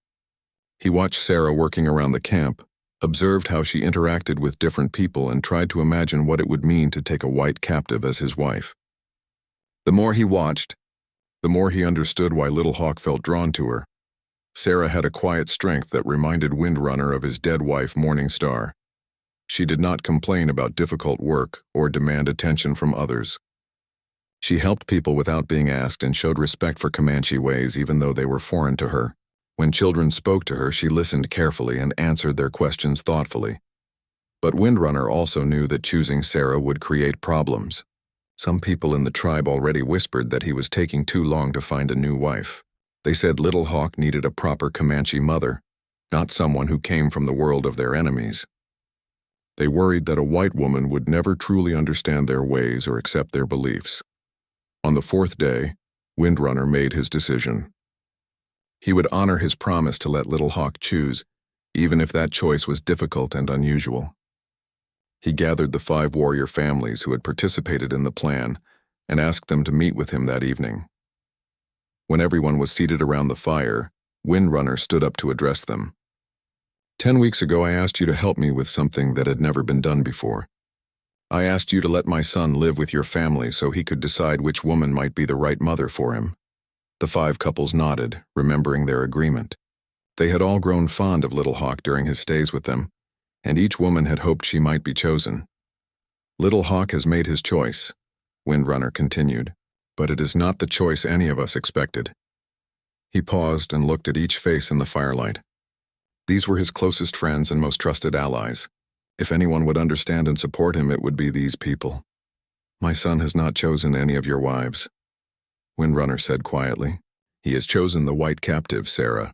He watched Sarah working around the camp, observed how she interacted with different people, and tried to imagine what it would mean to take a white captive as his wife. The more he watched, the more he understood why Little Hawk felt drawn to her. Sarah had a quiet strength that reminded Windrunner of his dead wife, Morning Star. She did not complain about difficult work or demand attention from others. She helped people without being asked and showed respect for Comanche ways even though they were foreign to her. When children spoke to her, she listened carefully and answered their questions thoughtfully. But Windrunner also knew that choosing Sarah would create problems. Some people in the tribe already whispered that he was taking too long to find a new wife. They said Little Hawk needed a proper Comanche mother, not someone who came from the world of their enemies. They worried that a white woman would never truly understand their ways or accept their beliefs. On the 4th day, Windrunner made his decision. He would honor his promise to let Little Hawk choose, even if that choice was difficult and unusual. He gathered the 5 warrior families who had participated in the plan and asked them to meet with him that evening. When everyone was seated around the fire, Windrunner stood up to address them. 10 weeks ago, I asked you to help me with something that had never been done before. I asked you to let my son live with your family so he could decide which woman might be the right mother for him. The 5 couples nodded, remembering their agreement. They had all grown fond of Little Hawk during his stays with them, and each woman had hoped she might be chosen. Little Hawk has made his choice, Windrunner continued, but it is not the choice any of us expected. He paused and looked at each face in the firelight. These were his closest friends and most trusted allies. If anyone would understand and support him, it would be these people. My son has not chosen any of your wives, Windrunner said quietly. He has chosen the white captive, Sarah.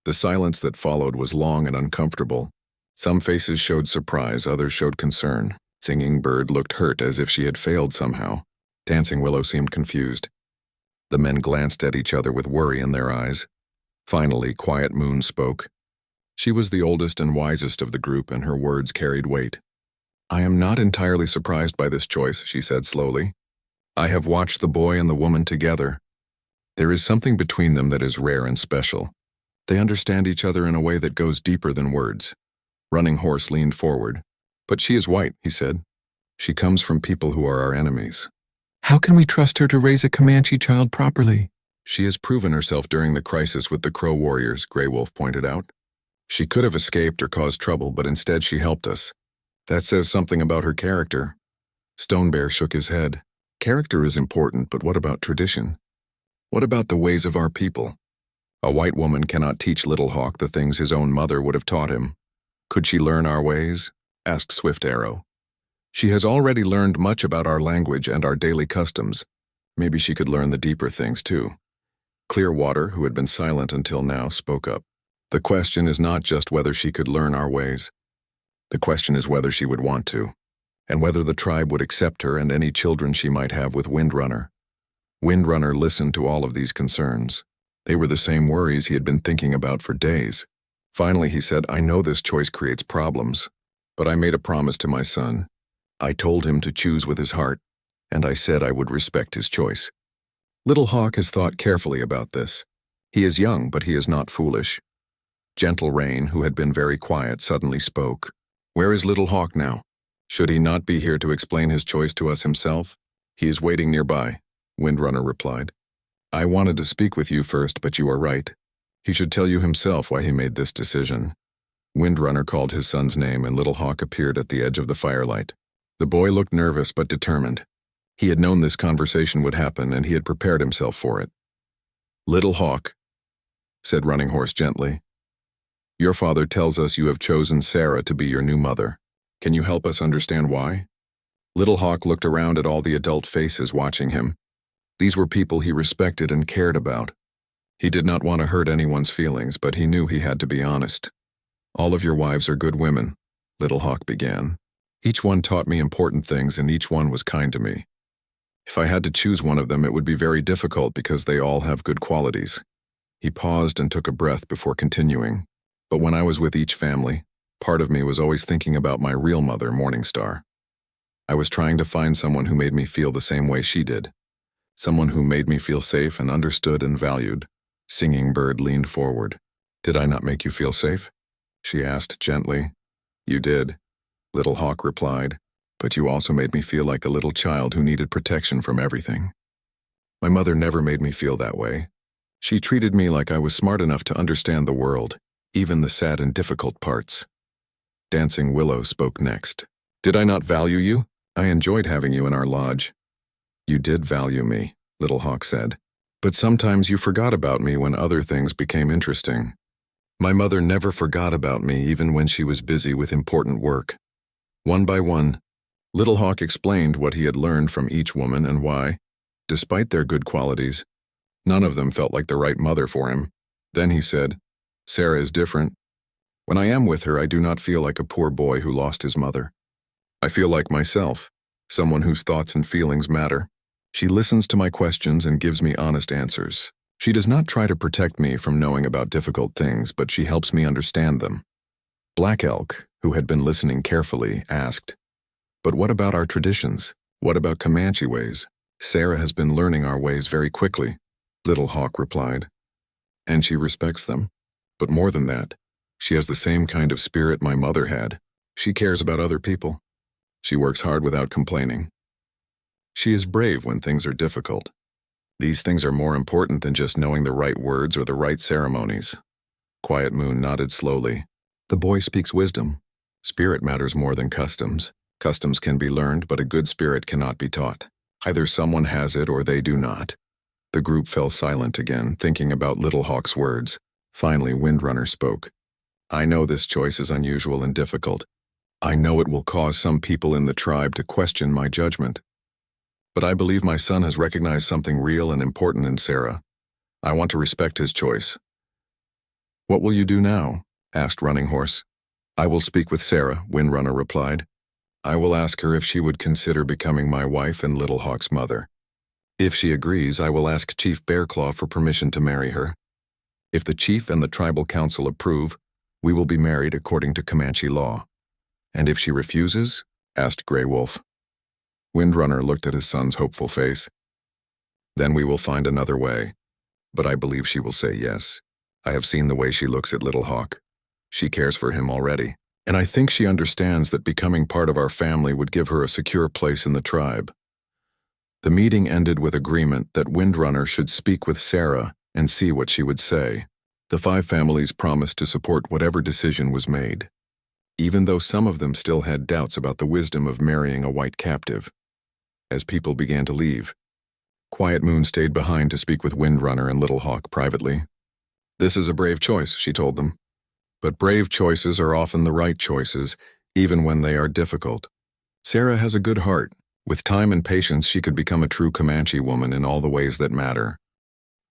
The silence that followed was long and uncomfortable. Some faces showed surprise, others showed concern. Singing Bird looked hurt as if she had failed somehow. Dancing Willow seemed confused. The men glanced at each other with worry in their eyes. Finally, Quiet Moon spoke. She was the oldest and wisest of the group, and her words carried weight. I am not entirely surprised by this choice, she said slowly. I have watched the boy and the woman together. There is something between them that is rare and special. They understand each other in a way that goes deeper than words. Running Horse leaned forward. But she is white, he said. She comes from people who are our enemies. How can we trust her to raise a Comanche child properly? She has proven herself during the crisis with the Crow warriors, Grey Wolf pointed out. She could have escaped or caused trouble, but instead she helped us. That says something about her character. Stone Bear shook his head. Character is important, but what about tradition? What about the ways of our people? A white woman cannot teach Little Hawk the things his own mother would have taught him. Could she learn our ways? Asked Swift Arrow. She has already learned much about our language and our daily customs. Maybe she could learn the deeper things too. Clearwater, who had been silent until now, spoke up. The question is not just whether she could learn our ways. The question is whether she would want to, and whether the tribe would accept her and any children she might have with Windrunner. Windrunner listened to all of these concerns. They were the same worries he had been thinking about for days. Finally, he said, I know this choice creates problems, but I made a promise to my son. I told him to choose with his heart, and I said I would respect his choice. Little Hawk has thought carefully about this. He is young, but he is not foolish. Gentle Rain, who had been very quiet, suddenly spoke. Where is Little Hawk now? Should he not be here to explain his choice to us himself? He is waiting nearby, Windrunner replied. I wanted to speak with you first, but you are right. He should tell you himself why he made this decision. Windrunner called his son's name, and Little Hawk appeared at the edge of the firelight. The boy looked nervous but determined. He had known this conversation would happen, and he had prepared himself for it. Little Hawk, said Running Horse gently, your father tells us you have chosen Sarah to be your new mother. Can you help us understand why? Little Hawk looked around at all the adult faces watching him. These were people he respected and cared about. He did not want to hurt anyone's feelings, but he knew he had to be honest. All of your wives are good women, Little Hawk began. Each one taught me important things, and each one was kind to me. If I had to choose one of them, it would be very difficult because they all have good qualities. He paused and took a breath before continuing. But when I was with each family, part of me was always thinking about my real mother, Morningstar. I was trying to find someone who made me feel the same way she did. Someone who made me feel safe and understood and valued. Singing Bird leaned forward. Did I not make you feel safe? She asked gently. You did, Little Hawk replied, but you also made me feel like a little child who needed protection from everything. My mother never made me feel that way. She treated me like I was smart enough to understand the world, even the sad and difficult parts. Dancing Willow spoke next. Did I not value you? I enjoyed having you in our lodge. You did value me, Little Hawk said, but sometimes you forgot about me when other things became interesting. My mother never forgot about me even when she was busy with important work. One by one, Little Hawk explained what he had learned from each woman and why, despite their good qualities, none of them felt like the right mother for him. Then he said, Sarah is different. When I am with her, I do not feel like a poor boy who lost his mother. I feel like myself, someone whose thoughts and feelings matter. She listens to my questions and gives me honest answers. She does not try to protect me from knowing about difficult things, but she helps me understand them. Black Elk, who had been listening carefully, asked, But what about our traditions? What about Comanche ways? Sarah has been learning our ways very quickly, Little Hawk replied. And she respects them. But more than that, she has the same kind of spirit my mother had. She cares about other people. She works hard without complaining. She is brave when things are difficult. These things are more important than just knowing the right words or the right ceremonies. Quiet Moon nodded slowly. The boy speaks wisdom. Spirit matters more than customs. Customs can be learned, but a good spirit cannot be taught. Either someone has it or they do not. The group fell silent again, thinking about Little Hawk's words. Finally, Windrunner spoke. I know this choice is unusual and difficult. I know it will cause some people in the tribe to question my judgment. But I believe my son has recognized something real and important in Sarah. I want to respect his choice. What will you do now? Asked Running Horse. I will speak with Sarah, Windrunner replied. I will ask her if she would consider becoming my wife and Little Hawk's mother. If she agrees, I will ask Chief Bearclaw for permission to marry her. If the chief and the tribal council approve, we will be married according to Comanche law. And if she refuses? Asked Grey Wolf. Windrunner looked at his son's hopeful face. Then we will find another way. But I believe she will say yes. I have seen the way she looks at Little Hawk. She cares for him already. And I think she understands that becoming part of our family would give her a secure place in the tribe. The meeting ended with agreement that Windrunner should speak with Sarah and see what she would say. The 5 families promised to support whatever decision was made, even though some of them still had doubts about the wisdom of marrying a white captive. As people began to leave, Quiet Moon stayed behind to speak with Windrunner and Little Hawk privately. This is a brave choice, she told them. But brave choices are often the right choices, even when they are difficult. Sarah has a good heart. With time and patience, she could become a true Comanche woman in all the ways that matter.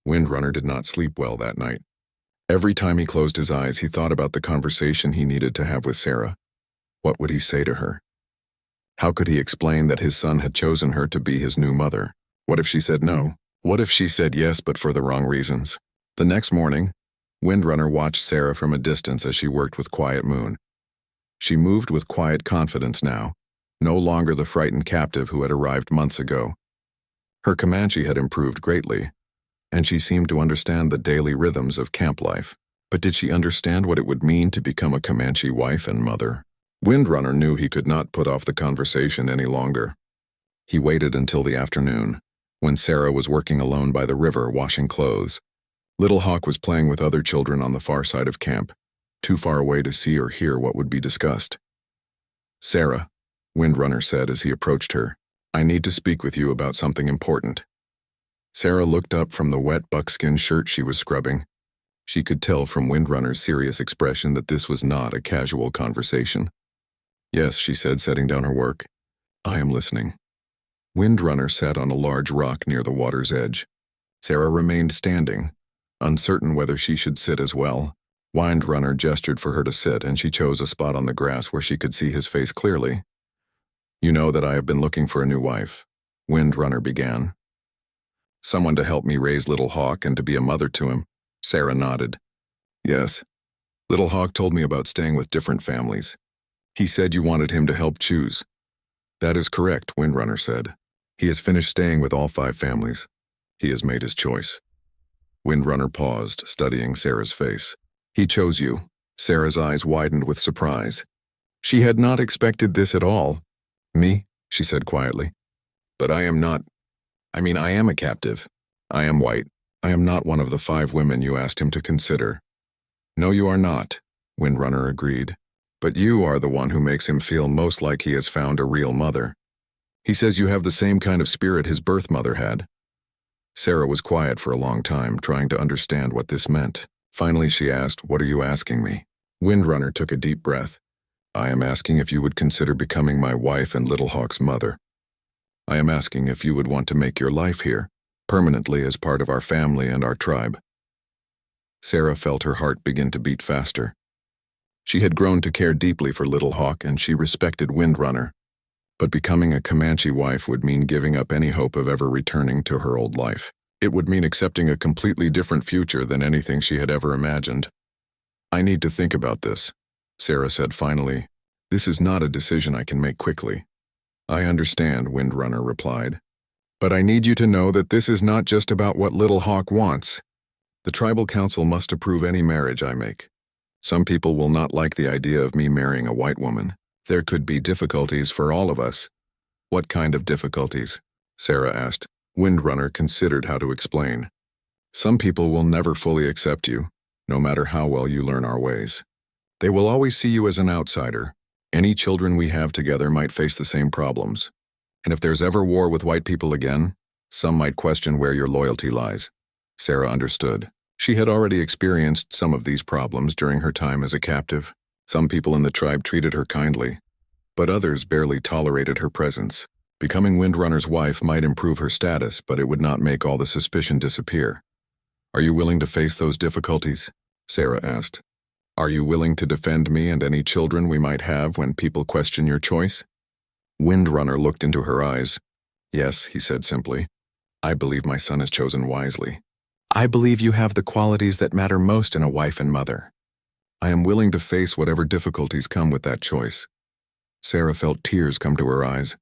Windrunner did not sleep well that night. Every time he closed his eyes, he thought about the conversation he needed to have with Sarah. What would he say to her? How could he explain that his son had chosen her to be his new mother? What if she said no? What if she said yes, but for the wrong reasons? The next morning, Windrunner watched Sarah from a distance as she worked with Quiet Moon. She moved with quiet confidence now, no longer the frightened captive who had arrived months ago. Her Comanche had improved greatly, and she seemed to understand the daily rhythms of camp life. But did she understand what it would mean to become a Comanche wife and mother? Windrunner knew he could not put off the conversation any longer. He waited until the afternoon, when Sarah was working alone by the river washing clothes. Little Hawk was playing with other children on the far side of camp, too far away to see or hear what would be discussed. "Sarah," Windrunner said as he approached her, "I need to speak with you about something important." Sarah looked up from the wet buckskin shirt she was scrubbing. She could tell from Windrunner's serious expression that this was not a casual conversation. "Yes," she said, setting down her work. "I am listening." Windrunner sat on a large rock near the water's edge. Sarah remained standing, uncertain whether she should sit as well. Windrunner gestured for her to sit, and she chose a spot on the grass where she could see his face clearly. "You know that I have been looking for a new wife," Windrunner began. "Someone to help me raise Little Hawk and to be a mother to him." Sarah nodded. "Yes. Little Hawk told me about staying with different families. He said you wanted him to help choose." "That is correct," Windrunner said. "He has finished staying with all 5 families. He has made his choice." Windrunner paused, studying Sarah's face. "He chose you." Sarah's eyes widened with surprise. She had not expected this at all. "Me?" she said quietly. "But I am not. I am a captive. I am white. I am not one of the 5 women you asked him to consider." "No, you are not," Windrunner agreed. "But you are the one who makes him feel most like he has found a real mother. He says you have the same kind of spirit his birth mother had." Sarah was quiet for a long time, trying to understand what this meant. Finally she asked, "What are you asking me?" Windrunner took a deep breath. "I am asking if you would consider becoming my wife and Little Hawk's mother. I am asking if you would want to make your life here, permanently as part of our family and our tribe." Sarah felt her heart begin to beat faster. She had grown to care deeply for Little Hawk, and she respected Windrunner. But becoming a Comanche wife would mean giving up any hope of ever returning to her old life. It would mean accepting a completely different future than anything she had ever imagined. "I need to think about this," Sarah said finally. "This is not a decision I can make quickly." "I understand," Windrunner replied. "But I need you to know that this is not just about what Little Hawk wants. The tribal council must approve any marriage I make. Some people will not like the idea of me marrying a white woman. There could be difficulties for all of us." "What kind of difficulties?" Sarah asked. Windrunner considered how to explain. "Some people will never fully accept you, no matter how well you learn our ways. They will always see you as an outsider. Any children we have together might face the same problems. And if there's ever war with white people again, some might question where your loyalty lies." Sarah understood. She had already experienced some of these problems during her time as a captive. Some people in the tribe treated her kindly, but others barely tolerated her presence. Becoming Windrunner's wife might improve her status, but it would not make all the suspicion disappear. "Are you willing to face those difficulties?" Sarah asked. "Are you willing to defend me and any children we might have when people question your choice?" Windrunner looked into her eyes. "Yes," he said simply. "I believe my son is chosen wisely. I believe you have the qualities that matter most in a wife and mother. I am willing to face whatever difficulties come with that choice." Sarah felt tears come to her eyes.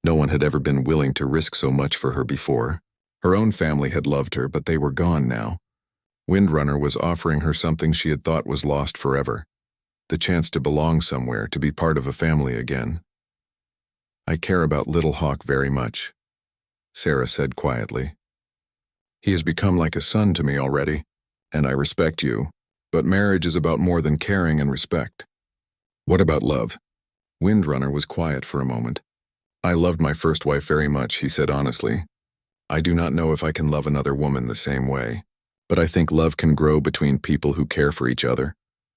No one had ever been willing to risk so much for her before. Her own family had loved her, but they were gone now. Windrunner was offering her something she had thought was lost forever. The chance to belong somewhere, to be part of a family again. "I care about Little Hawk very much," Sarah said quietly. "He has become like a son to me already, and I respect you, but marriage is about more than caring and respect." "What about love?" Windrunner was quiet for a moment. "I loved my first wife very much," he said honestly. "I do not know if I can love another woman the same way, but I think love can grow between people who care for each other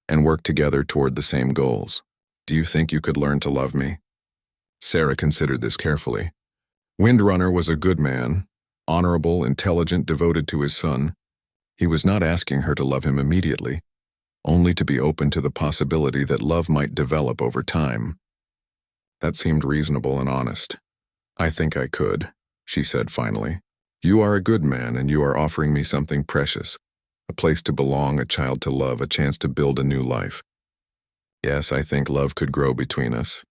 and work together toward the same goals. Do you think you could learn to love me?" Sarah considered this carefully. Windrunner was a good man, honorable, intelligent, devoted to his son. He was not asking her to love him immediately, only to be open to the possibility that love might develop over time. That seemed reasonable and honest. "I think I could," she said finally. "You are a good man, and you are offering me something precious, a place to belong, a child to love, a chance to build a new life. Yes, I think love could grow between us.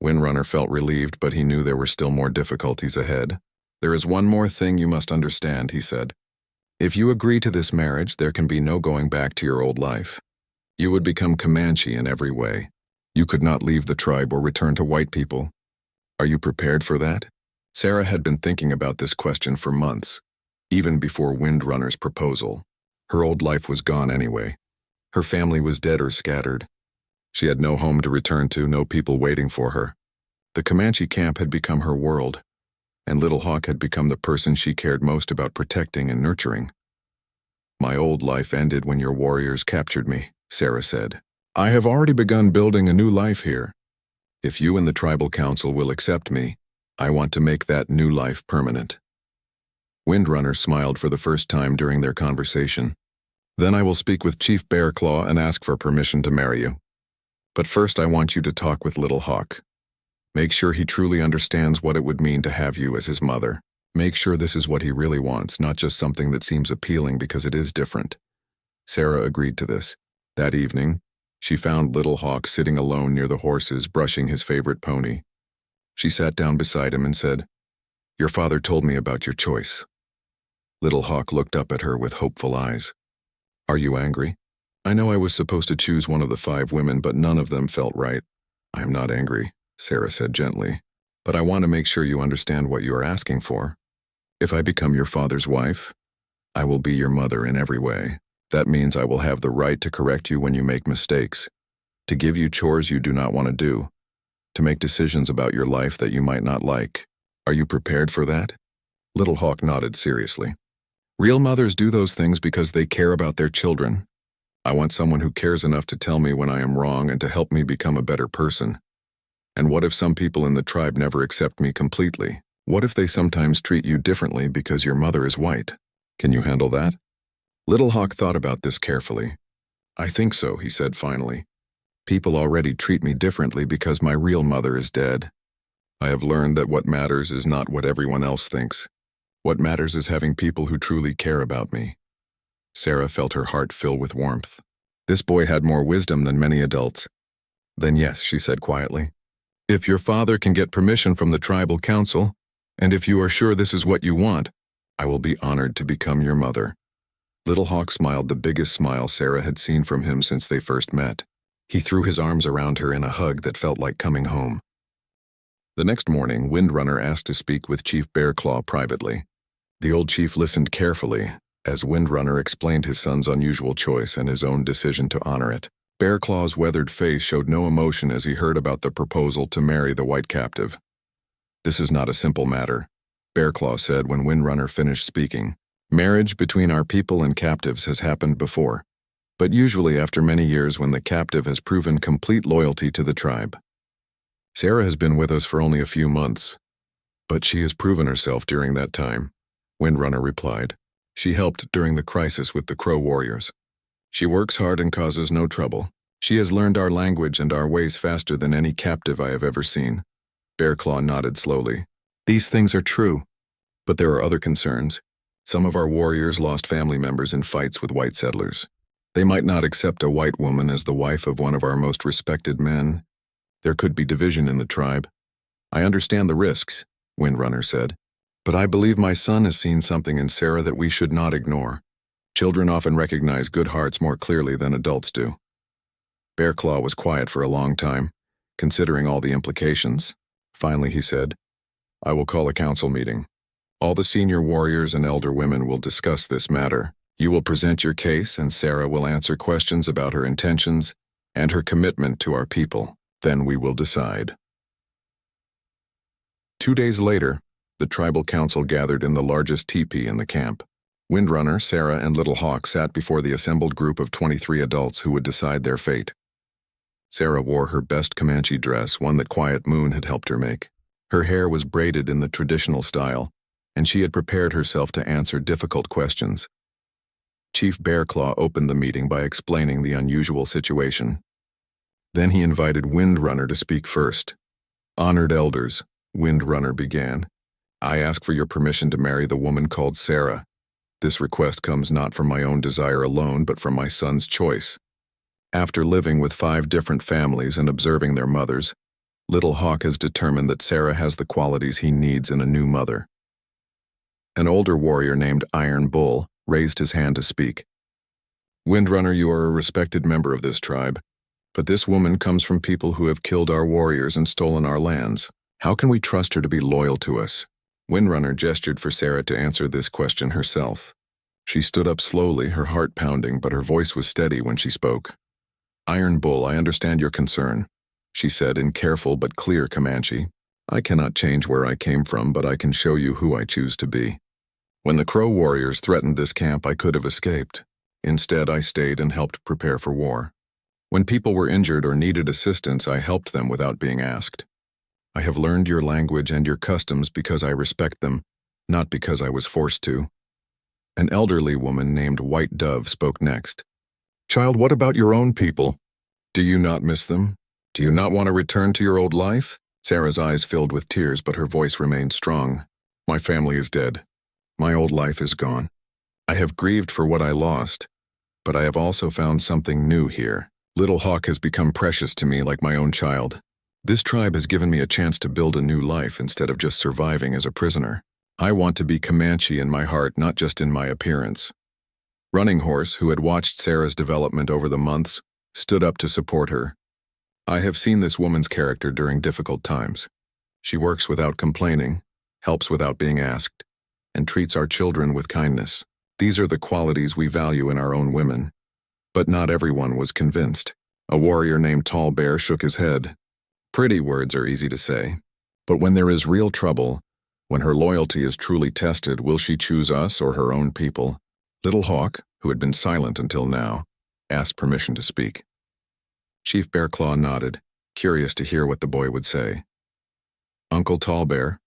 Windrunner felt relieved, but he knew there were still more difficulties ahead. "There is one more thing you must understand," he said. "If you agree to this marriage, there can be no going back to your old life. You would become Comanche in every way. You could not leave the tribe or return to white people. Are you prepared for that?" Sarah had been thinking about this question for months, even before Windrunner's proposal. Her old life was gone anyway. Her family was dead or scattered. She had no home to return to, no people waiting for her. The Comanche camp had become her world, and Little Hawk had become the person she cared most about protecting and nurturing. "My old life ended when your warriors captured me," Sarah said. "I have already begun building a new life here. If you and the tribal council will accept me, I want to make that new life permanent." Windrunner smiled for the first time during their conversation. "Then I will speak with Chief Bearclaw and ask for permission to marry you. But first I want you to talk with Little Hawk. Make sure he truly understands what it would mean to have you as his mother. Make sure this is what he really wants, not just something that seems appealing because it is different." Sarah agreed to this. That evening, she found Little Hawk sitting alone near the horses, brushing his favorite pony. She sat down beside him and said, "Your father told me about your choice." Little Hawk looked up at her with hopeful eyes. "Are you angry? I know I was supposed to choose one of the 5 women, but none of them felt right." "I am not angry," Sarah said gently, "but I want to make sure you understand what you are asking for. If I become your father's wife, I will be your mother in every way. That means I will have the right to correct you when you make mistakes, to give you chores you do not want to do, to make decisions about your life that you might not like. Are you prepared for that?" Little Hawk nodded seriously. "Real mothers do those things because they care about their children. I want someone who cares enough to tell me when I am wrong and to help me become a better person. And what if some people in the tribe never accept me completely? What if they sometimes treat you differently because your mother is white? Can you handle that?" Little Hawk thought about this carefully. "I think so," he said finally. "People already treat me differently because my real mother is dead. I have learned that what matters is not what everyone else thinks. What matters is having people who truly care about me." Sarah felt her heart fill with warmth. This boy had more wisdom than many adults. "Then yes," she said quietly. "If your father can get permission from the tribal council, and if you are sure this is what you want, I will be honored to become your mother." Little Hawk smiled the biggest smile Sarah had seen from him since they first met. He threw his arms around her in a hug that felt like coming home. The next morning, Windrunner asked to speak with Chief Bearclaw privately. The old chief listened carefully as Windrunner explained his son's unusual choice and his own decision to honor it. Bearclaw's weathered face showed no emotion as he heard about the proposal to marry the white captive. "This is not a simple matter," Bearclaw said when Windrunner finished speaking. "Marriage between our people and captives has happened before, but usually after many years when the captive has proven complete loyalty to the tribe. Sarah has been with us for only a few months, but she has proven herself during that time," Windrunner replied. "She helped during the crisis with the Crow warriors. She works hard and causes no trouble. She has learned our language and our ways faster than any captive I have ever seen." Bearclaw nodded slowly. "These things are true, but there are other concerns. Some of our warriors lost family members in fights with white settlers. They might not accept a white woman as the wife of one of our most respected men. There could be division in the tribe. I understand the risks," Windrunner said, "but I believe my son has seen something in Sarah that we should not ignore. Children often recognize good hearts more clearly than adults do." Bearclaw was quiet for a long time, considering all the implications. Finally he said, "I will call a council meeting. All the senior warriors and elder women will discuss this matter. You will present your case and Sarah will answer questions about her intentions and her commitment to our people. Then we will decide." 2 days later, the tribal council gathered in the largest teepee in the camp. Windrunner, Sarah, and Little Hawk sat before the assembled group of 23 adults who would decide their fate. Sarah wore her best Comanche dress, one that Quiet Moon had helped her make. Her hair was braided in the traditional style, and she had prepared herself to answer difficult questions. Chief Bearclaw opened the meeting by explaining the unusual situation. Then he invited Windrunner to speak first. "Honored elders," Windrunner began, "I ask for your permission to marry the woman called Sarah. This request comes not from my own desire alone, but from my son's choice. After living with 5 different families and observing their mothers, Little Hawk has determined that Sarah has the qualities he needs in a new mother. An older warrior named Iron Bull raised his hand to speak. Windrunner, you are a respected member of this tribe, but this woman comes from people who have killed our warriors and stolen our lands. How can we trust her to be loyal to us? Windrunner gestured for Sarah to answer this question herself. She stood up slowly, her heart pounding, but her voice was steady when she spoke. Iron Bull, I understand your concern, she said in careful but clear Comanche. I cannot change where I came from, but I can show you who I choose to be. When the Crow warriors threatened this camp, I could have escaped. Instead, I stayed and helped prepare for war. When people were injured or needed assistance, I helped them without being asked. I have learned your language and your customs because I respect them, not because I was forced to. An elderly woman named White Dove spoke next. Child, what about your own people? Do you not miss them? Do you not want to return to your old life? Sarah's eyes filled with tears, but her voice remained strong. My family is dead. My old life is gone. I have grieved for what I lost, but I have also found something new here. Little Hawk has become precious to me like my own child. This tribe has given me a chance to build a new life instead of just surviving as a prisoner. I want to be Comanche in my heart, not just in my appearance. Running Horse, who had watched Sarah's development over the months, stood up to support her. I have seen this woman's character during difficult times. She works without complaining, helps without being asked, and treats our children with kindness. These are the qualities we value in our own women. But not everyone was convinced. A warrior named Tall Bear shook his head. Pretty words are easy to say, but when there is real trouble, when her loyalty is truly tested, will she choose us or her own people? Little Hawk, who had been silent until now, asked permission to speak. Chief Bear Claw nodded, curious to hear what the boy would say. Uncle Tall Bear,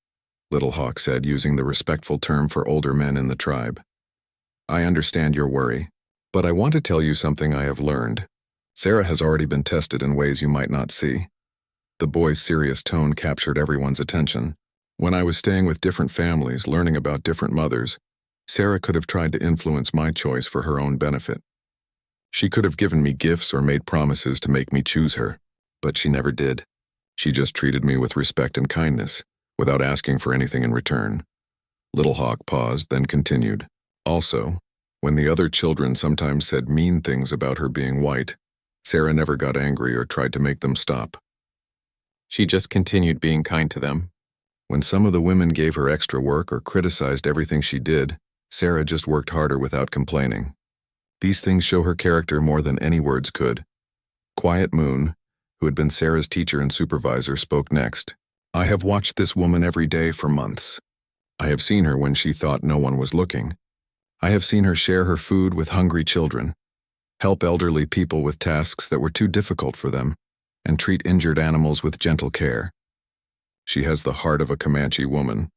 Little Hawk said, using the respectful term for older men in the tribe. I understand your worry, but I want to tell you something I have learned. Sarah has already been tested in ways you might not see. The boy's serious tone captured everyone's attention. When I was staying with different families, learning about different mothers, Sarah could have tried to influence my choice for her own benefit. She could have given me gifts or made promises to make me choose her, but she never did. She just treated me with respect and kindness, without asking for anything in return. Little Hawk paused, then continued. Also, when the other children sometimes said mean things about her being white, Sarah never got angry or tried to make them stop. She just continued being kind to them. When some of the women gave her extra work or criticized everything she did, Sarah just worked harder without complaining. These things show her character more than any words could. Quiet Moon, who had been Sarah's teacher and supervisor, spoke next. I have watched this woman every day for months. I have seen her when she thought no one was looking. I have seen her share her food with hungry children, help elderly people with tasks that were too difficult for them, and treat injured animals with gentle care. She has the heart of a Comanche woman,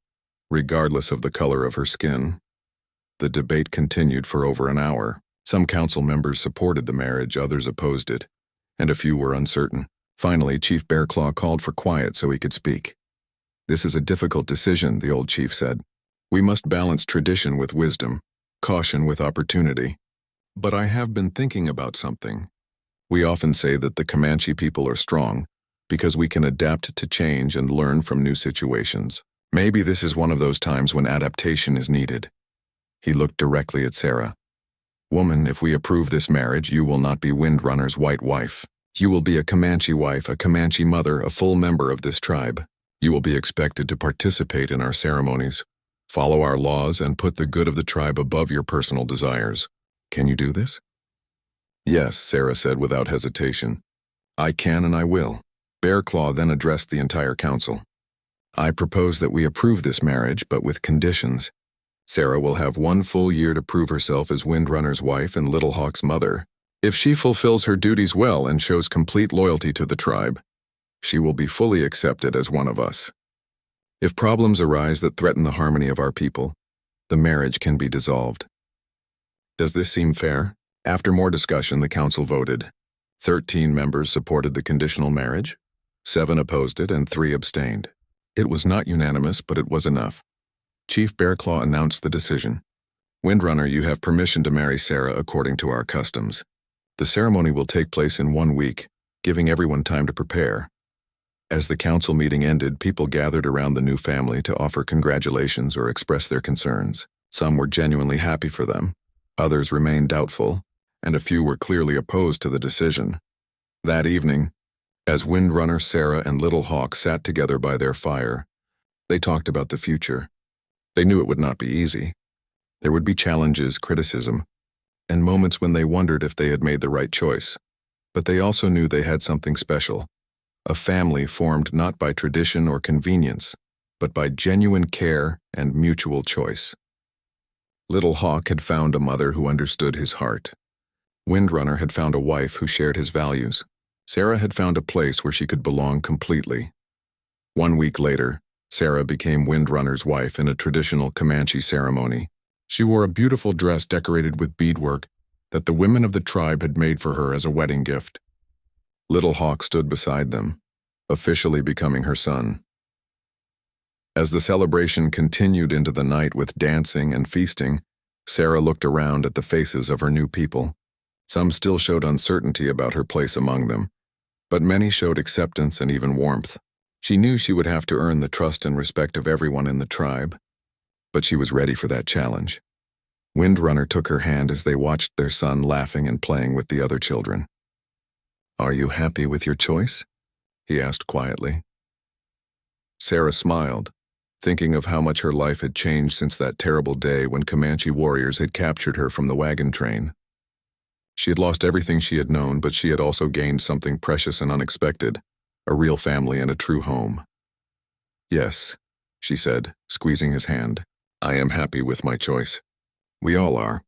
regardless of the color of her skin. The debate continued for over an hour. Some council members supported the marriage, others opposed it, and a few were uncertain. Finally, Chief Bear Claw called for quiet so he could speak. This is a difficult decision, the old chief said. We must balance tradition with wisdom, caution with opportunity. But I have been thinking about something. We often say that the Comanche people are strong because we can adapt to change and learn from new situations. Maybe this is one of those times when adaptation is needed. He looked directly at Sarah. Woman, if we approve this marriage, you will not be Windrunner's white wife. You will be a Comanche wife, a Comanche mother, a full member of this tribe. You will be expected to participate in our ceremonies, follow our laws, and put the good of the tribe above your personal desires. Can you do this? Yes, Sarah said without hesitation. I can and I will. Bear Claw then addressed the entire council. I propose that we approve this marriage, but with conditions. Sarah will have 1 full year to prove herself as Windrunner's wife and Little Hawk's mother. If she fulfills her duties well and shows complete loyalty to the tribe, she will be fully accepted as one of us. If problems arise that threaten the harmony of our people, the marriage can be dissolved. Does this seem fair? After more discussion, the council voted. 13 members supported the conditional marriage, 7 opposed it, and 3 abstained. It was not unanimous, but it was enough. Chief Bear Claw announced the decision. Windrunner, you have permission to marry Sarah according to our customs. The ceremony will take place in 1 week, giving everyone time to prepare. As the council meeting ended, people gathered around the new family to offer congratulations or express their concerns. Some were genuinely happy for them, others remained doubtful, and a few were clearly opposed to the decision. That evening, as Windrunner, Sarah, and Little Hawk sat together by their fire, they talked about the future. They knew it would not be easy. There would be challenges, criticism, and moments when they wondered if they had made the right choice. But they also knew they had something special. A family formed not by tradition or convenience, but by genuine care and mutual choice. Little Hawk had found a mother who understood his heart. Windrunner had found a wife who shared his values. Sarah had found a place where she could belong completely. 1 week later, Sarah became Windrunner's wife in a traditional Comanche ceremony. She wore a beautiful dress decorated with beadwork that the women of the tribe had made for her as a wedding gift. Little Hawk stood beside them, officially becoming her son. As the celebration continued into the night with dancing and feasting, Sarah looked around at the faces of her new people. Some still showed uncertainty about her place among them, but many showed acceptance and even warmth. She knew she would have to earn the trust and respect of everyone in the tribe, but she was ready for that challenge. Windrunner took her hand as they watched their son laughing and playing with the other children. "Are you happy with your choice?" he asked quietly. Sarah smiled, thinking of how much her life had changed since that terrible day when Comanche warriors had captured her from the wagon train. She had lost everything she had known, but she had also gained something precious and unexpected, a real family and a true home. "Yes," she said, squeezing his hand. "I am happy with my choice. We all are."